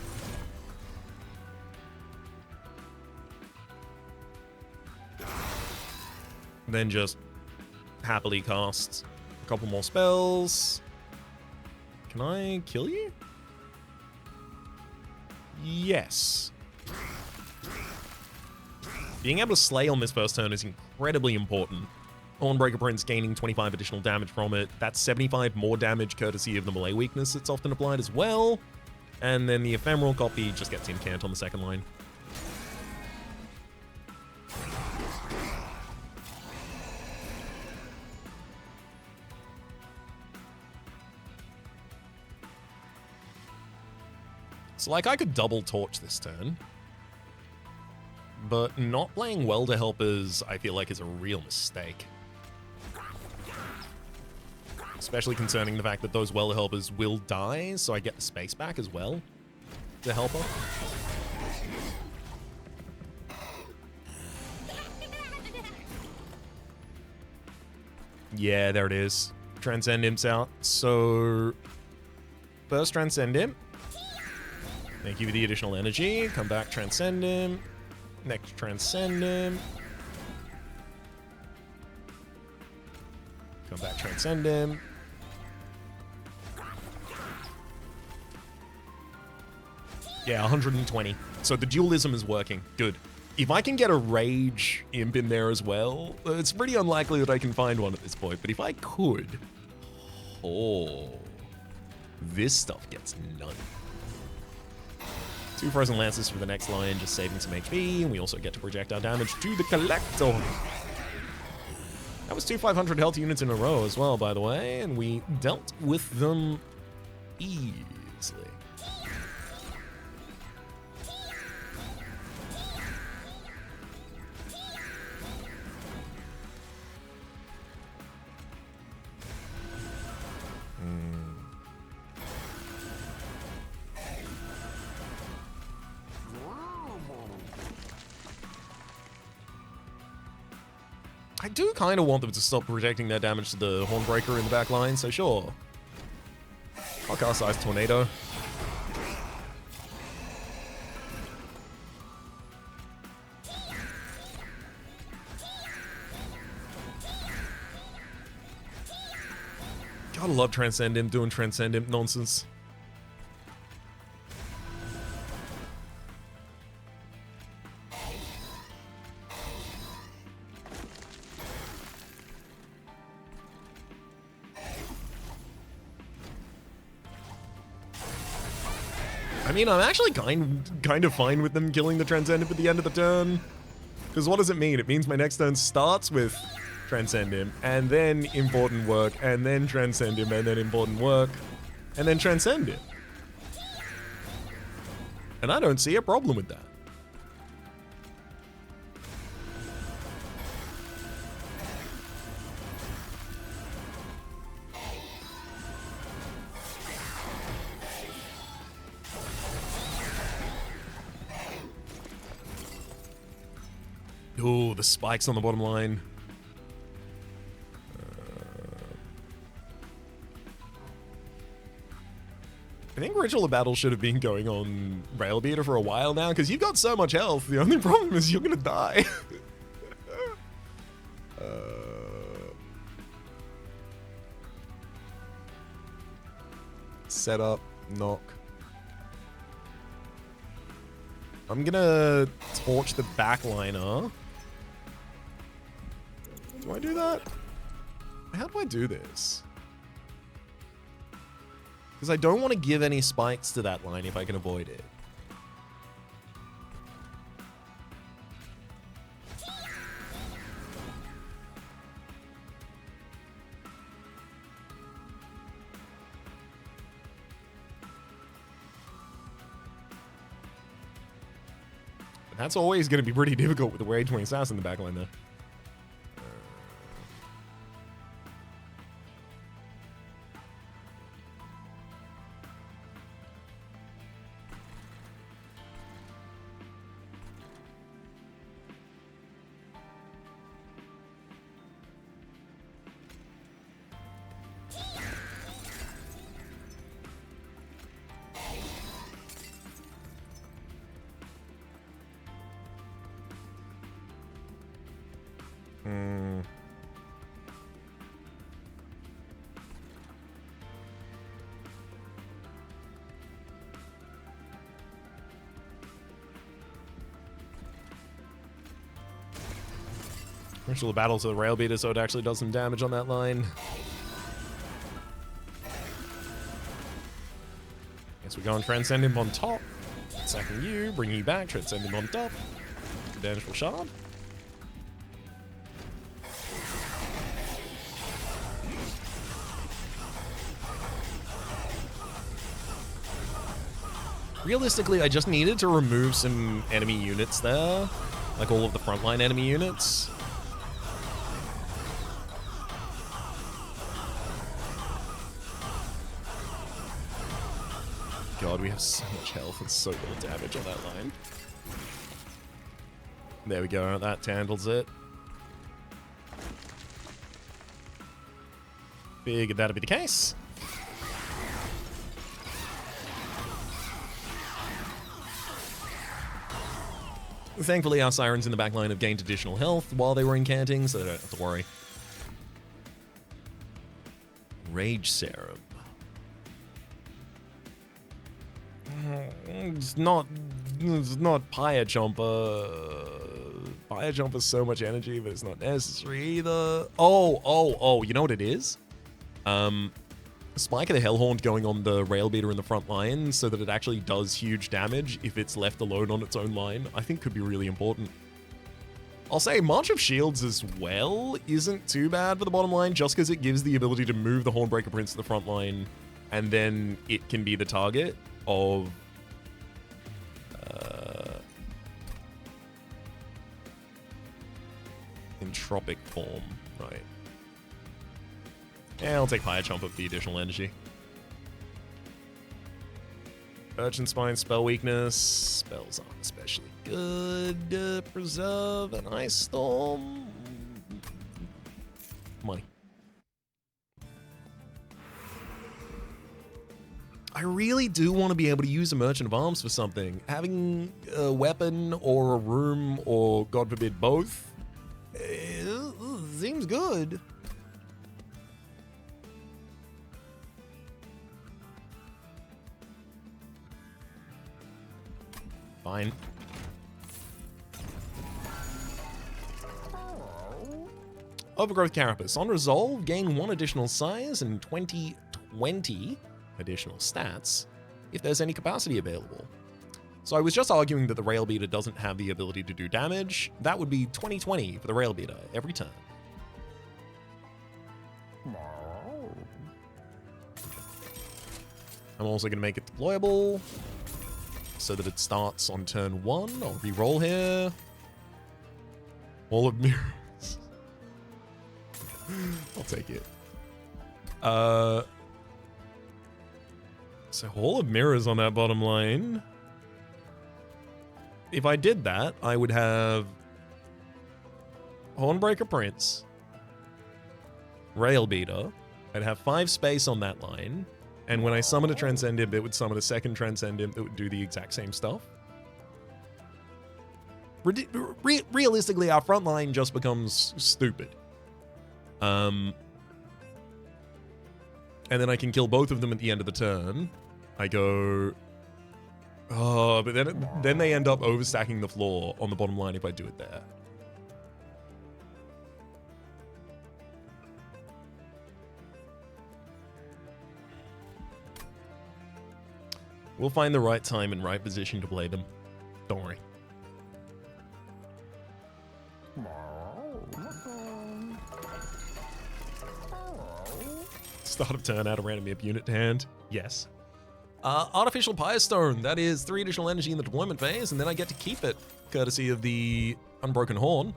Then just happily cast a couple more spells. Can I kill you? Yes. Being able to slay on this first turn is incredibly important. Thornbreaker Prince gaining 25 additional damage from it. That's 75 more damage courtesy of the melee weakness that's often applied as well. And then the Ephemeral copy just gets Incant on the second line. So, like, I could double Torch this turn. But not playing Welder Helpers, I feel like, is a real mistake. Especially concerning the fact that those Welder Helpers will die, so I get the space back as well to help her. Yeah, there it is. Transcendimp's out. So, first Transcendimp. Thank you for the additional energy. Come back, Transcendimp. Next Transcendimp. Come back, Transcendimp. Yeah, 120. So the dualism is working. Good. If I can get a rage imp in there as well, it's pretty unlikely that I can find one at this point. But if I could, oh, this stuff gets nutty. 2 frozen lances for the next line, just saving some HP, and we also get to project our damage to the collector. That was 2 500 health units in a row as well, by the way, and we dealt with them easily. I do kind of want them to stop projecting their damage to the Hornbreaker in the back line, so sure. I'll cast Ice Tornado. Gotta love Transcendimp doing Transcendimp nonsense. I mean, I'm actually kind of fine with them killing the Transcendimp at the end of the turn. Because what does it mean? It means my next turn starts with Transcendimp, and then important work, and then Transcendimp, and then important work, and then Transcendimp. And I don't see a problem with that. Ooh, the spikes on the bottom line. I think Ritual of Battle should have been going on Railbeater for a while now, because you've got so much health. The only problem is you're going to die. Set up, knock. I'm gonna torch the backliner. Do I do that? How do I do this? Because I don't want to give any spikes to that line if I can avoid it. That's always going to be pretty difficult with the Rage Wing Assassin in the backline there. Ritual of Battle to the Railbeater, so it actually does some damage on that line. Guess we go and Transcend him on top. Sacking you, bring you back, Transcend him on top. Dangerful Shard. Realistically, I just needed to remove some enemy units there. Like all of the frontline enemy units. God, we have so much health and so little damage on that line. There we go, that handles it. Figured that'd be the case. Thankfully, our Sirens in the back line have gained additional health while they were incanting, so they don't have to worry. Rage Serum. It's not Pyre Chomper. Pyre Chomper's so much energy, but it's not necessary either. Oh, you know what it is? Spike of the Hellhorn going on the Rail Beater in the front line so that it actually does huge damage if it's left alone on its own line, I think could be really important. I'll say March of Shields as well isn't too bad for the bottom line, just because it gives the ability to move the Hornbreaker Prince to the front line, and then it can be the target of Entropic form, right? Yeah, I'll take Fire Chomp for the additional energy. Urchin Spine, spell weakness. Spells aren't especially good. Preserve and Ice Storm. Money. I really do want to be able to use a Merchant of Arms for something. Having a weapon or a room or, God forbid, both, seems good. Fine. Overgrowth Carapace. On resolve, gain 1 additional size and 20 additional stats if there's any capacity available. So I was just arguing that the Rail Beater doesn't have the ability to do damage. That would be 20/20 for the Rail Beater every turn. I'm also going to make it deployable so that it starts on turn 1. I'll re-roll here. Wall of Mirrors. I'll take it. So Hall of Mirrors on that bottom line. If I did that, I would have Hornbreaker Prince, Rail Beater. I'd have 5 space on that line. And when I summon a Transcendimp, it would summon a second Transcendimp that would do the exact same stuff. Realistically, our front line just becomes stupid. And then I can kill both of them at the end of the turn. I go... Oh, but then they end up overstacking the floor on the bottom line if I do it there. We'll find the right time and right position to play them. Don't worry. Start of turn, add a random imp unit to hand. Yes. Artificial Pyre Stone. That is 3 additional energy in the deployment phase, and then I get to keep it, courtesy of the Unbroken Horn.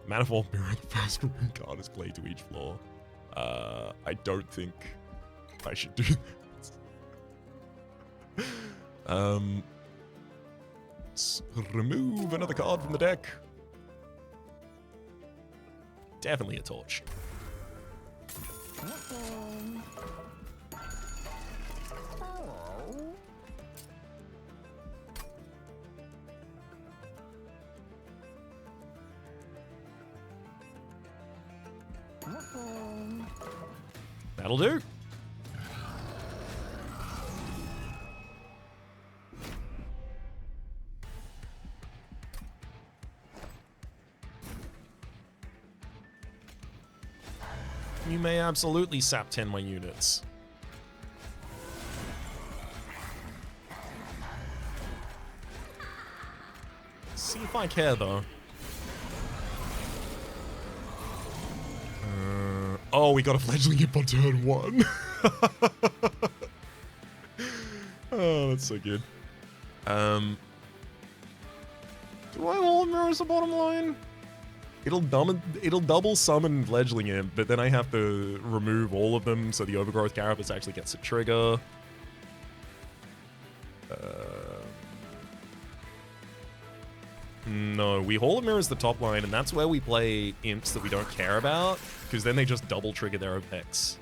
Manifold Mirror, the first green card is played to each floor. I don't think I should do this. Let's remove another card from the deck. Definitely a torch. That'll do. You may absolutely sap 10 my units. See if I care, though. Oh, we got a Fledgling Imp on turn 1. Oh, that's so good. Do I Wall of Mirrors the bottom line? It'll double summon Fledgling Imp, but then I have to remove all of them, so the Overgrowth Carapace actually gets a trigger. No, we Hall of Mirrors the top line, and that's where we play imps that we don't care about, because then they just double trigger their effects.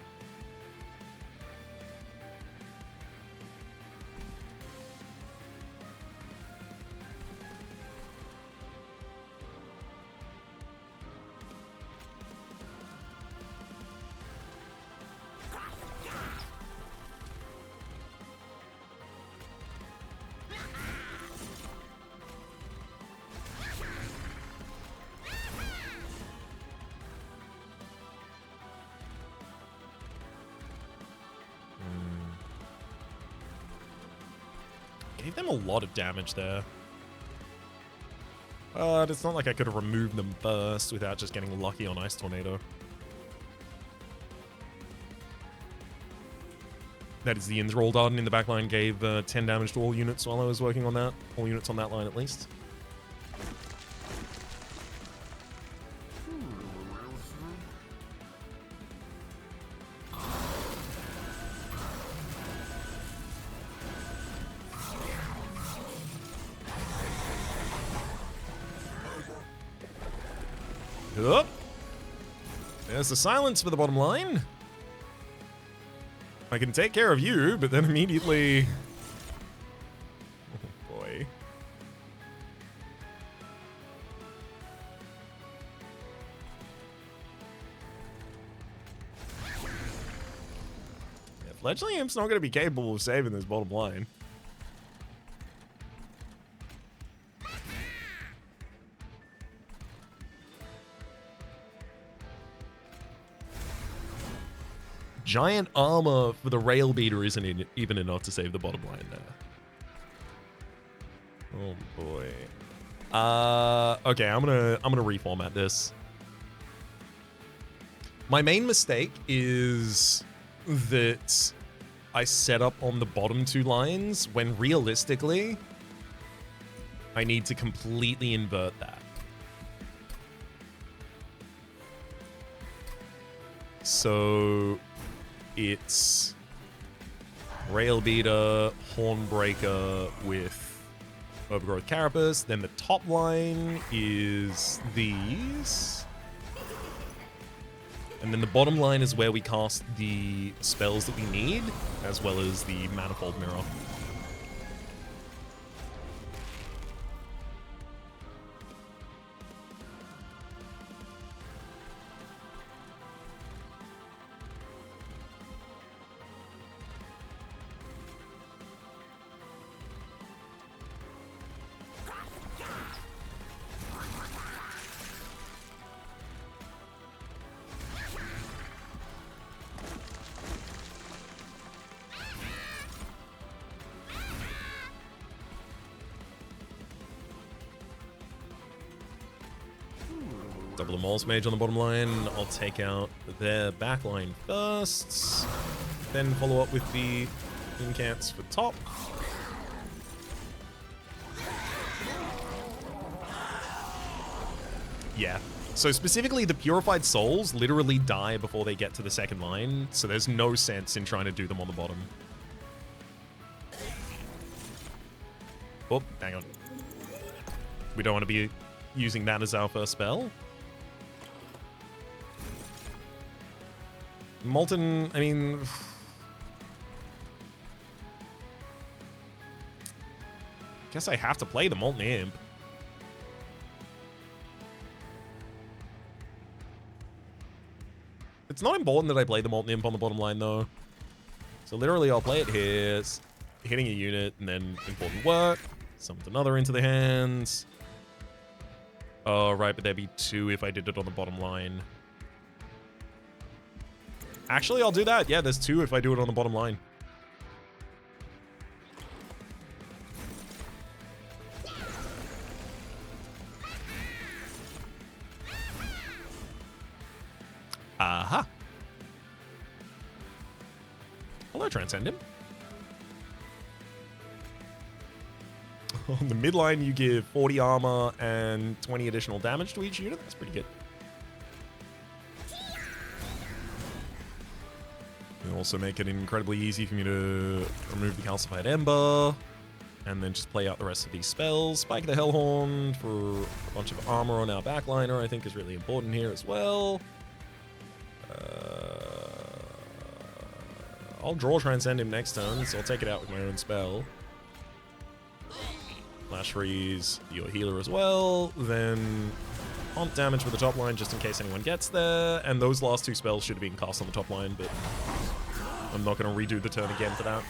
Gave them a lot of damage there. But it's not like I could have removed them first without just getting lucky on Ice Tornado. That is the Enthrall Darden in the backline gave 10 damage to all units while I was working on that. All units on that line at least. Up. There's the silence for the bottom line. I can take care of you, but then immediately... Oh boy. Yeah, Fledgling Imp's not going to be capable of saving this bottom line. Giant armor for the rail beater isn't even enough to save the bottom line there. Oh boy. Okay, I'm gonna reformat this. My main mistake is that I set up on the bottom two lines when realistically I need to completely invert that. So it's Rail Beater, Hornbreaker with Overgrowth Carapace. Then the top line is these. And then the bottom line is where we cast the spells that we need, as well as the Manifold Mirror. Double the Moles Mage on the bottom line. I'll take out their back line first. Then follow up with the Incants for top. Yeah. So specifically, the Purified Souls literally die before they get to the second line, so there's no sense in trying to do them on the bottom. Oh, hang on. We don't want to be using that as our first spell. Molten, I mean... guess I have to play the Molten Imp. It's not important that I play the Molten Imp on the bottom line, though. So literally, I'll play it here, hitting a unit, and then important work. Summon another into the hands. Oh, right, but there'd be two if I did it on the bottom line. Actually, I'll do that. Yeah, there's two if I do it on the bottom line. Aha. Hello, Transcendimp. On the midline, you give 40 armor and 20 additional damage to each unit. That's pretty good. You also make it incredibly easy for me to remove the Calcified Ember and then just play out the rest of these spells. Spike the Hellhorn for a bunch of armor on our backliner, I think is really important here as well. I'll draw Transcendimp next turn, so I'll take it out with my own spell. Flash Freeze your healer as well, then pump damage with the top line just in case anyone gets there, and those last two spells should have been cast on the top line, but I'm not going to redo the turn again for that.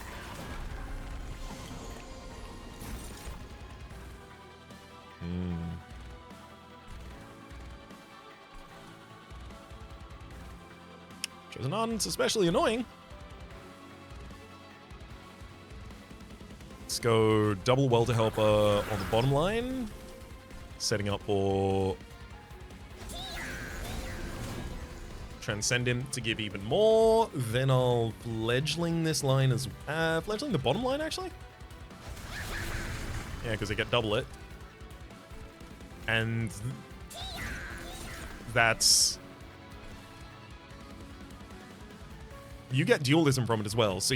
Chosen Ardent's especially annoying. Let's go double Welter Helper on the bottom line. Setting up for Transcendimp to give even more. Then I'll fledgling this line as fledgling the bottom line actually. Yeah, because I get double it. And that's... You get Dualism from it as well. So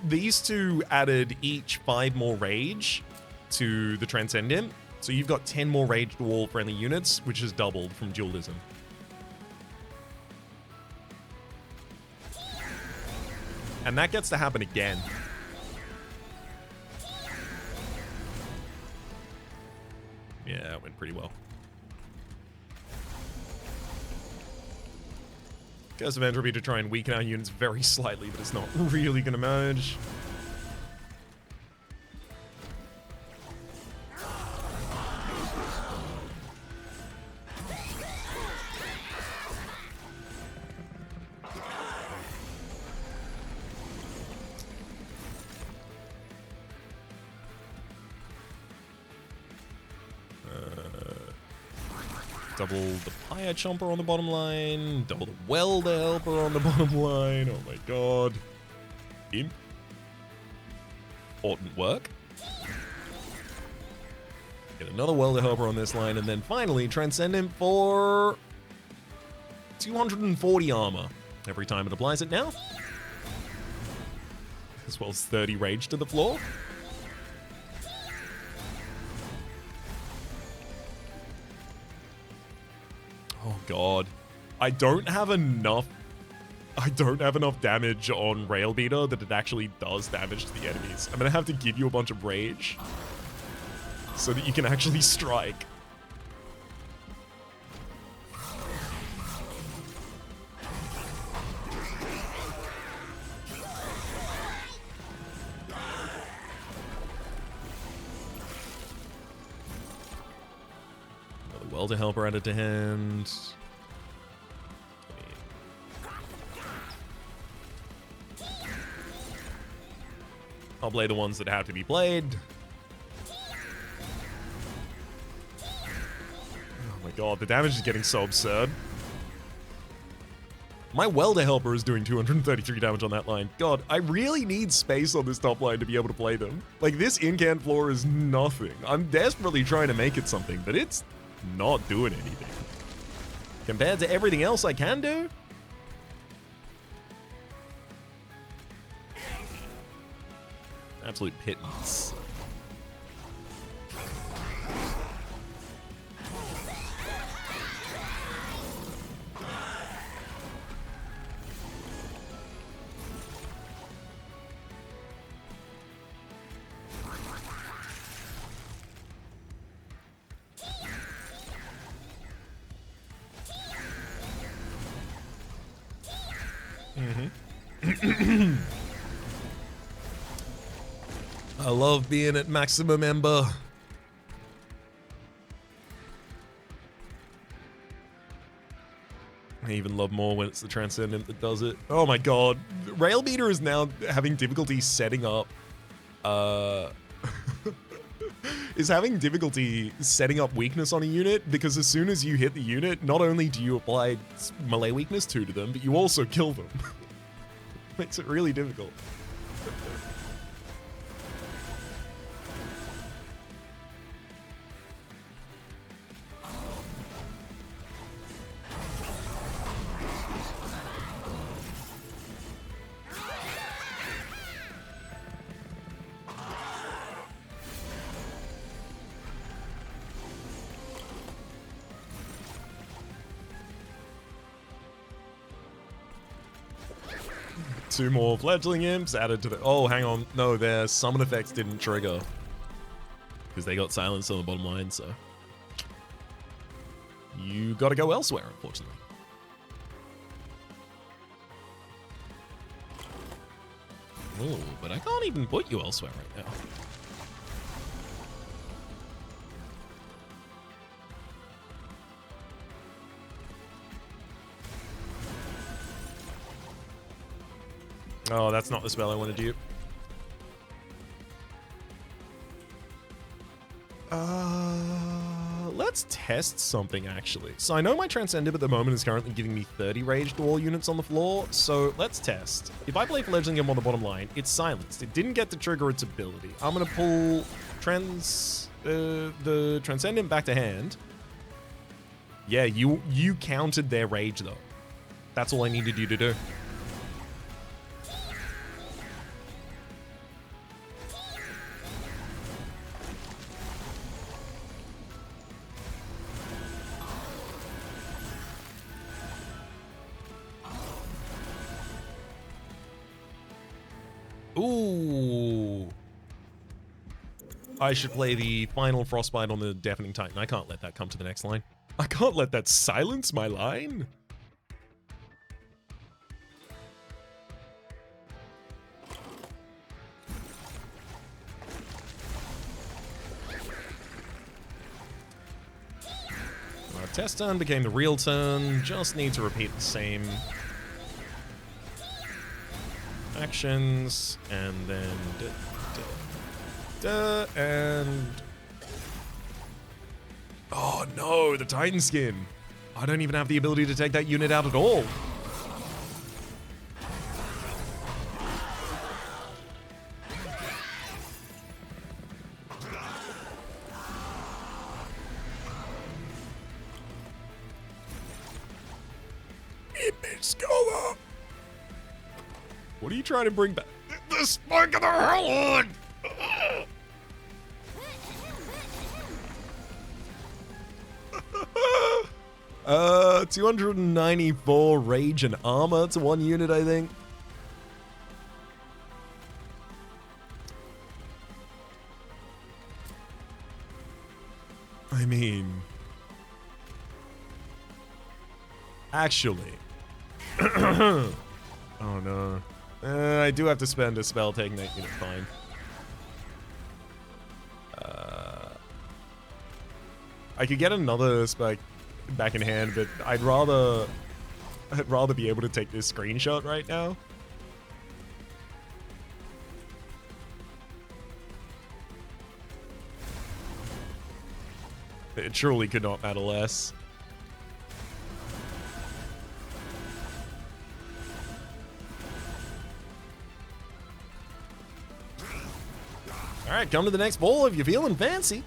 these two added each 5 more rage to the Transcendimp. So you've got 10 more rage to all friendly units, which is doubled from Dualism. And that gets to happen again. Yeah, it went pretty well. Curse of Entropy to try and weaken our units very slightly, but it's not really going to merge. Double the Pyre Chomper on the bottom line. Double the Welder Helper on the bottom line. Oh my god. Imp. Important work. Get another Welder Helper on this line. And then finally, Transcendent for 240 armor every time it applies it now. As well as 30 rage to the floor. Oh god. I don't have enough damage on Rail Beater that it actually does damage to the enemies. I'm gonna have to give you a bunch of rage so that you can actually strike. Another Welder Helper added to hand. I'll play the ones that have to be played. Oh my god, the damage is getting so absurd. My Welder Helper is doing 233 damage on that line. God, I really need space on this top line to be able to play them. Like, this incant floor is nothing. I'm desperately trying to make it something, but it's not doing anything. Compared to everything else I can do? Absolute pittance. I love being at maximum ember. I even love more when it's the Transcendent that does it. Oh my god. Rail Beater is now having difficulty setting up is having difficulty setting up weakness on a unit, because as soon as you hit the unit, not only do you apply melee weakness 2 to them, but you also kill them. Makes it really difficult. Two more fledgling imps added to the... Oh, hang on. No, their summon effects didn't trigger. Because they got silenced on the bottom line, so... You gotta go elsewhere, unfortunately. Oh, but I can't even put you elsewhere right now. Oh, that's not the spell I wanted to do. Let's test something, actually. So I know my Transcendimp at the moment is currently giving me 30 rage to all units on the floor, so let's test. If I play Fledglingham on the bottom line, it's silenced. It didn't get to trigger its ability. I'm going to pull the Transcendimp back to hand. Yeah, you countered their rage, though. That's all I needed you to do. Ooh. I should play the final Frostbite on the Deafening Titan. I can't let that come to the next line. I can't let that silence my line. Our test turn became the real turn. Just need to repeat the same actions, and then and oh no, the Titan skin. I don't even have the ability to take that unit out at all. What are you trying to bring back? The Spike of the Hellhorn! 294 rage and armor to one unit, I think. I mean, actually, oh no. I do have to spend a spell taking that unit, fine. I could get another spike back in hand, but I'd rather be able to take this screenshot right now. It truly could not matter less. All right, come to the next ball if you're feeling fancy.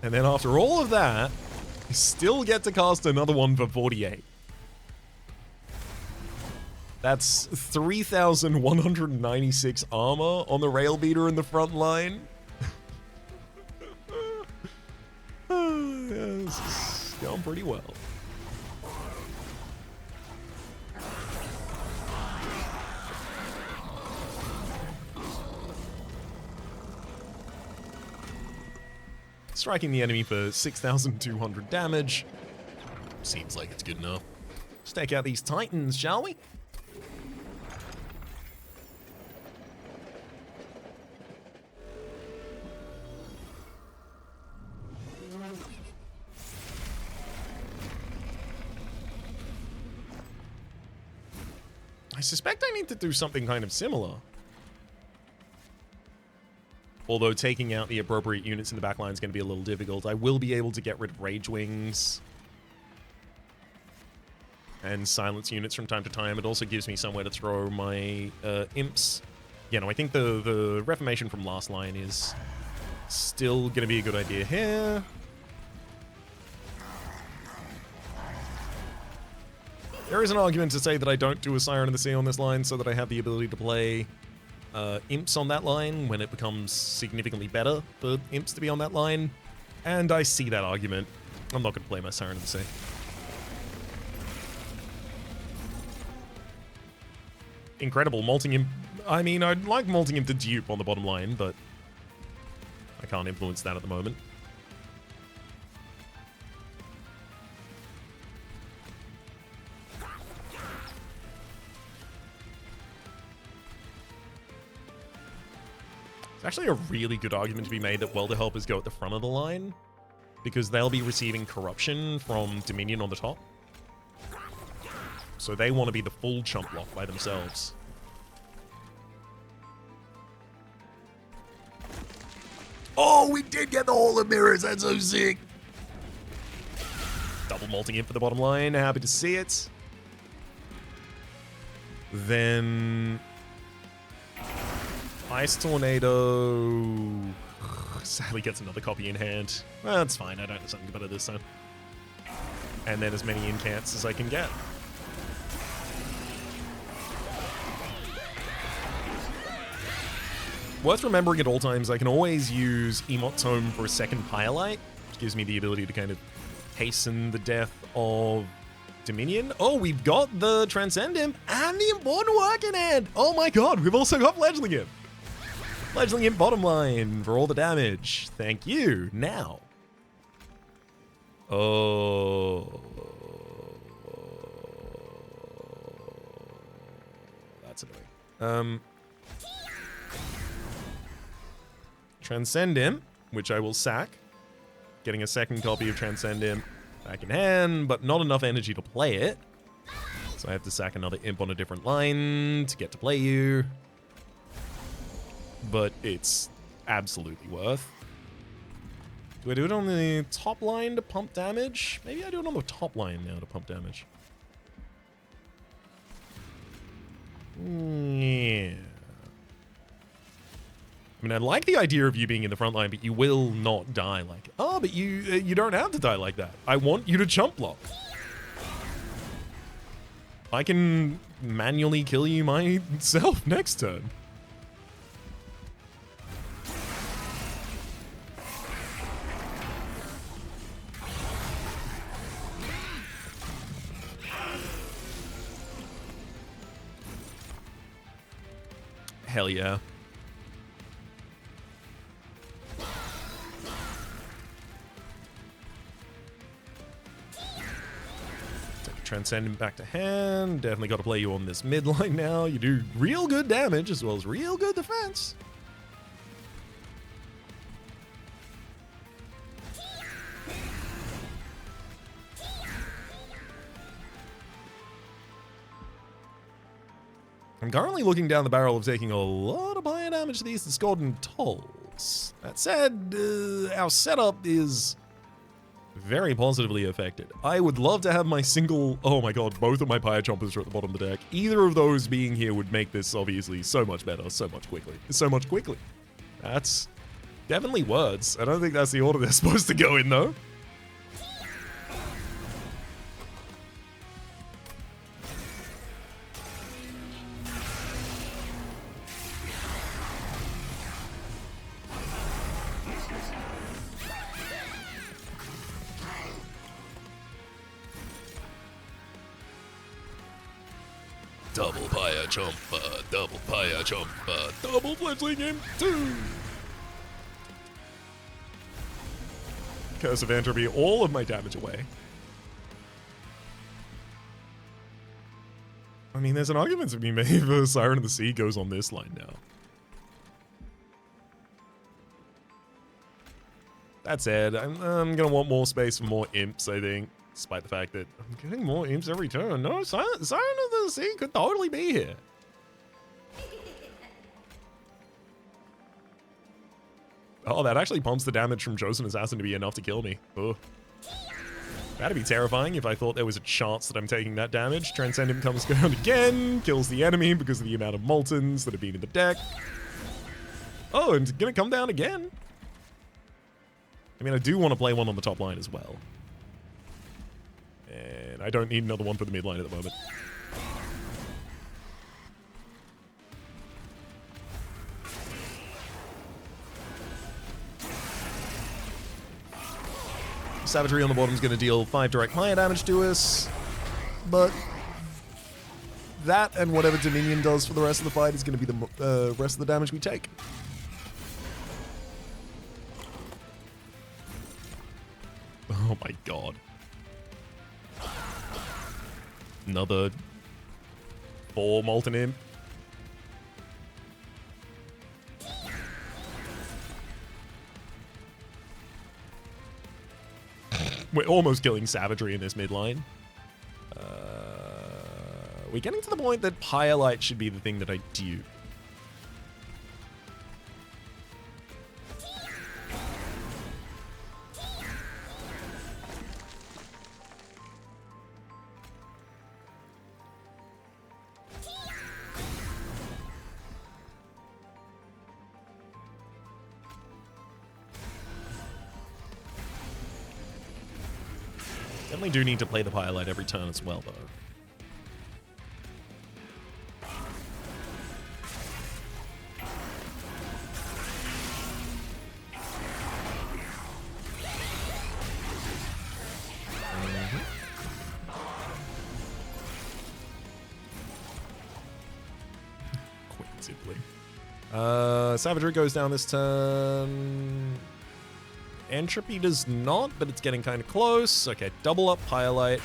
And then after all of that, you still get to cast another one for 48. That's 3,196 armor on the rail beater in the front line. Yeah, this is going pretty well. Striking the enemy for 6,200 damage. Seems like it's good enough. Let's take out these Titans, shall we? I suspect I need to do something kind of similar. Although taking out the appropriate units in the backline is going to be a little difficult. I will be able to get rid of Rage Wings and silence units from time to time. It also gives me somewhere to throw my imps. Yeah, no, I think the Reformation from last line is still going to be a good idea here. There is an argument to say that I don't do a Siren of the Sea on this line so that I have the ability to play imps on that line when it becomes significantly better for imps to be on that line. And I see that argument. I'm not going to play my Siren of the Sea. Incredible. Molting Imp. I mean, I'd like Molting Imp to dupe on the bottom line, but I can't influence that at the moment. It's actually a really good argument to be made that welder helpers go at the front of the line, because they'll be receiving corruption from Dominion on the top. So they want to be the full chump block by themselves. Oh, we did get the Hall of Mirrors. That's so sick. Double malting in for the bottom line. Happy to see it. Then Ice Tornado sadly gets another copy in hand. Well, that's fine. I don't have something better this time. And then as many incants as I can get. Worth remembering at all times, I can always use Emot Tome for a second Pyrelite, which gives me the ability to kind of hasten the death of Dominion. Oh, we've got the Transcendimp and the important work in hand. Oh my god, we've also got Fledgling Imp. Fledgling Imp bottom line for all the damage. Thank you. Now. Oh. That's annoying. Transcendimp, which I will sack. Getting a second copy of Transcendimp back in hand, but not enough energy to play it. So I have to sack another imp on a different line to get to play you. But it's absolutely worth. Do I do it on the top line to pump damage? Maybe I do it on the top line now to pump damage. Yeah. I mean, I like the idea of you being in the front line, but you will not die like it. Oh, but you don't have to die like that. I want you to chump block. I can manually kill you myself next turn. Hell yeah. Transcendent back to hand. Definitely got to play you on this mid line now. You do real good damage as well as real good defense. I'm currently looking down the barrel of taking a lot of higher damage to these Discordant Tolls. That said, our setup is very positively affected. I would love to have my single... Oh my god, both of my Pyre Chompers are at the bottom of the deck. Either of those being here would make this obviously so much better, so much quickly. That's definitely words. I don't think that's the order they're supposed to go in though. Double Pyre Chomper, double Pyre Chomper, double Fledgling Imp 2! Curse of Entropy, all of my damage away. I mean, there's an argument to be made for Siren of the Sea goes on this line now. That said, I'm gonna want more space for more imps, I think. Despite the fact that I'm getting more imps every turn. No, Siren of the Sea could totally be here. Oh, that actually pumps the damage from Chosen Assassin to be enough to kill me. Ugh. That'd be terrifying if I thought there was a chance that I'm taking that damage. Transcendent comes down again, kills the enemy because of the amount of Moltons that have been in the deck. Oh, and it's gonna come down again. I mean, I do want to play one on the top line as well. And I don't need another one for the mid line at the moment. Savagery on the bottom is going to deal 5 direct fire damage to us, but that and whatever Dominion does for the rest of the fight is going to be the rest of the damage we take. Oh my god. Another 4 Molten Imp. We're almost killing savagery in this midline. We're getting to the point that Pyrelite should be the thing that I do. Definitely do need to play the Pyrelite every turn as well, though. Quite simply. Savagery goes down this turn. Entropy does not, but it's getting kind of close. Okay, double up Pyrelite.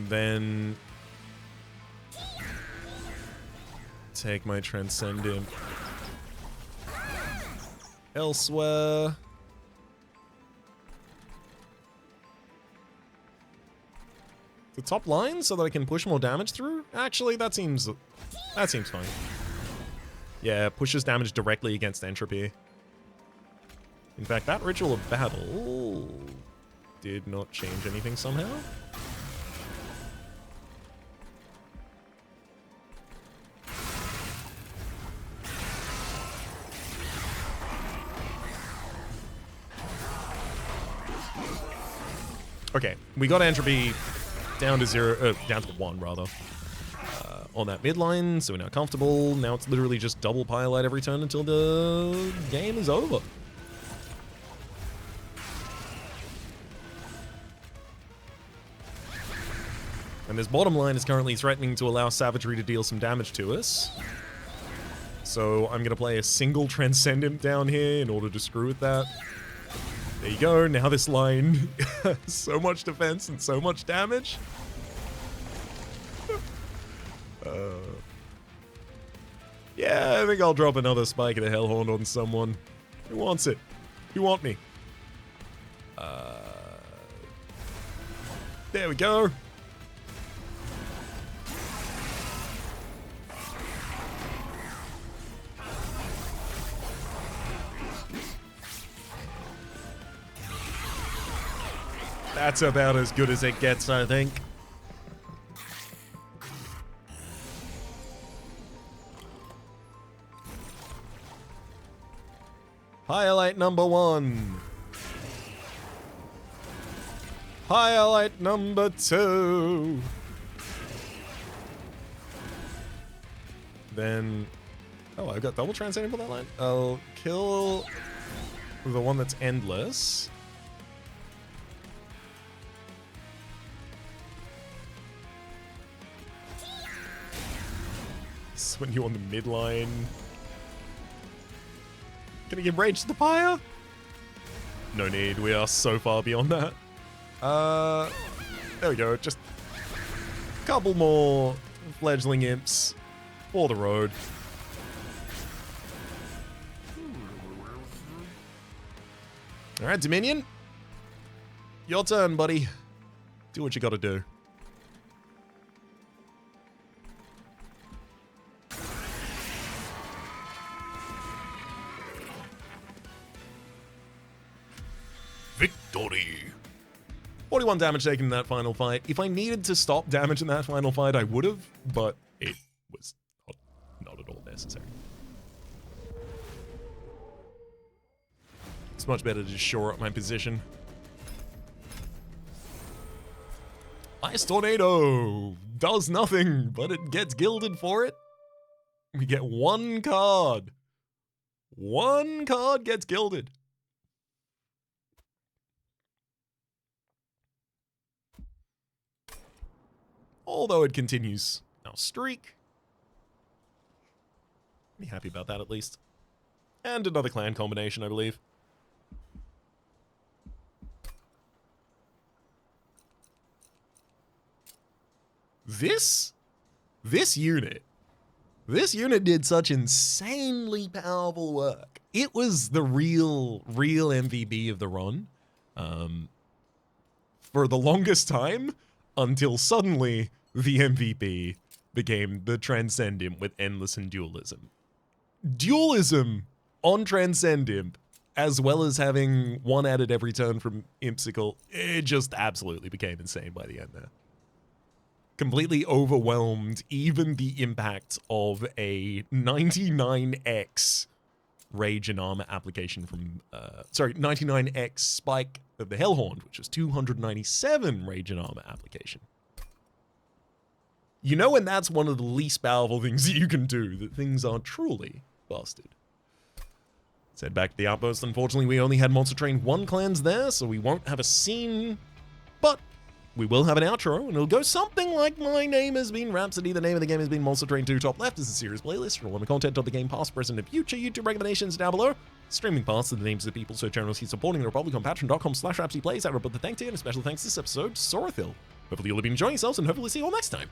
Then take my Transcendimp elsewhere. The top line so that I can push more damage through? Actually, that seems fine. Yeah, pushes damage directly against Entropy. In fact, that Ritual of Battle did not change anything somehow. Okay, we got Entropy down to 0, down to 1 rather, on that midline, so we're now comfortable. Now it's literally just double Pyrelite every turn until the game is over. And this bottom line is currently threatening to allow Savagery to deal some damage to us. So I'm going to play a single Transcendimp down here in order to screw with that. There you go, now this line has so much defense and so much damage. Yeah, I think I'll drop another Spike of the Hellhorn on someone. Who wants it? You want me? There we go. That's about as good as it gets, I think. Highlight number 1. Highlight number 2. Then... Oh, I've got double Transcendimp for that line? I'll kill the one that's endless. When you're on the midline. Gonna give rage to the pyre? No need, we are so far beyond that. There we go, just a couple more fledgling imps for the road. Alright, Dominion. Your turn, buddy. Do what you gotta do. Victory! 41 damage taken in that final fight. If I needed to stop damage in that final fight, I would have, but it was not at all necessary. It's much better to just shore up my position. Ice Tornado does nothing, but it gets gilded for it. We get 1 card. 1 card gets gilded. Although it continues our streak. Be happy about that at least. And another clan combination, I believe. This unit This unit did such insanely powerful work. It was the real MVP of the run for the longest time, until suddenly the MVP became the Transcendimp with Endless and Dualism. Dualism on Transcendimp, as well as having one added every turn from Impsicle, it just absolutely became insane by the end there. Completely overwhelmed even the impact of a 99x Rage and Armor application from, 99x spike of the Hellhorn, which was 297 Rage and Armor application. You know when that's one of the least powerful things that you can do, that things are truly busted. Let's head back to the outpost. Unfortunately, we only had Monster Train 1 clans there, so we won't have a scene, but we will have an outro, and it'll go something like my name has been Rhapsody, the name of the game has been Monster Train 2, top left is a series playlist for all the content of the game, past, present, and future, YouTube recommendations down below, streaming paths are the names of the people so channels keep supporting the Republic on patreon.com/RhapsodyPlays. I will put the thank to you, and a special thanks this episode to Sorathil. Hopefully you'll have been enjoying yourselves, and hopefully see you all next time.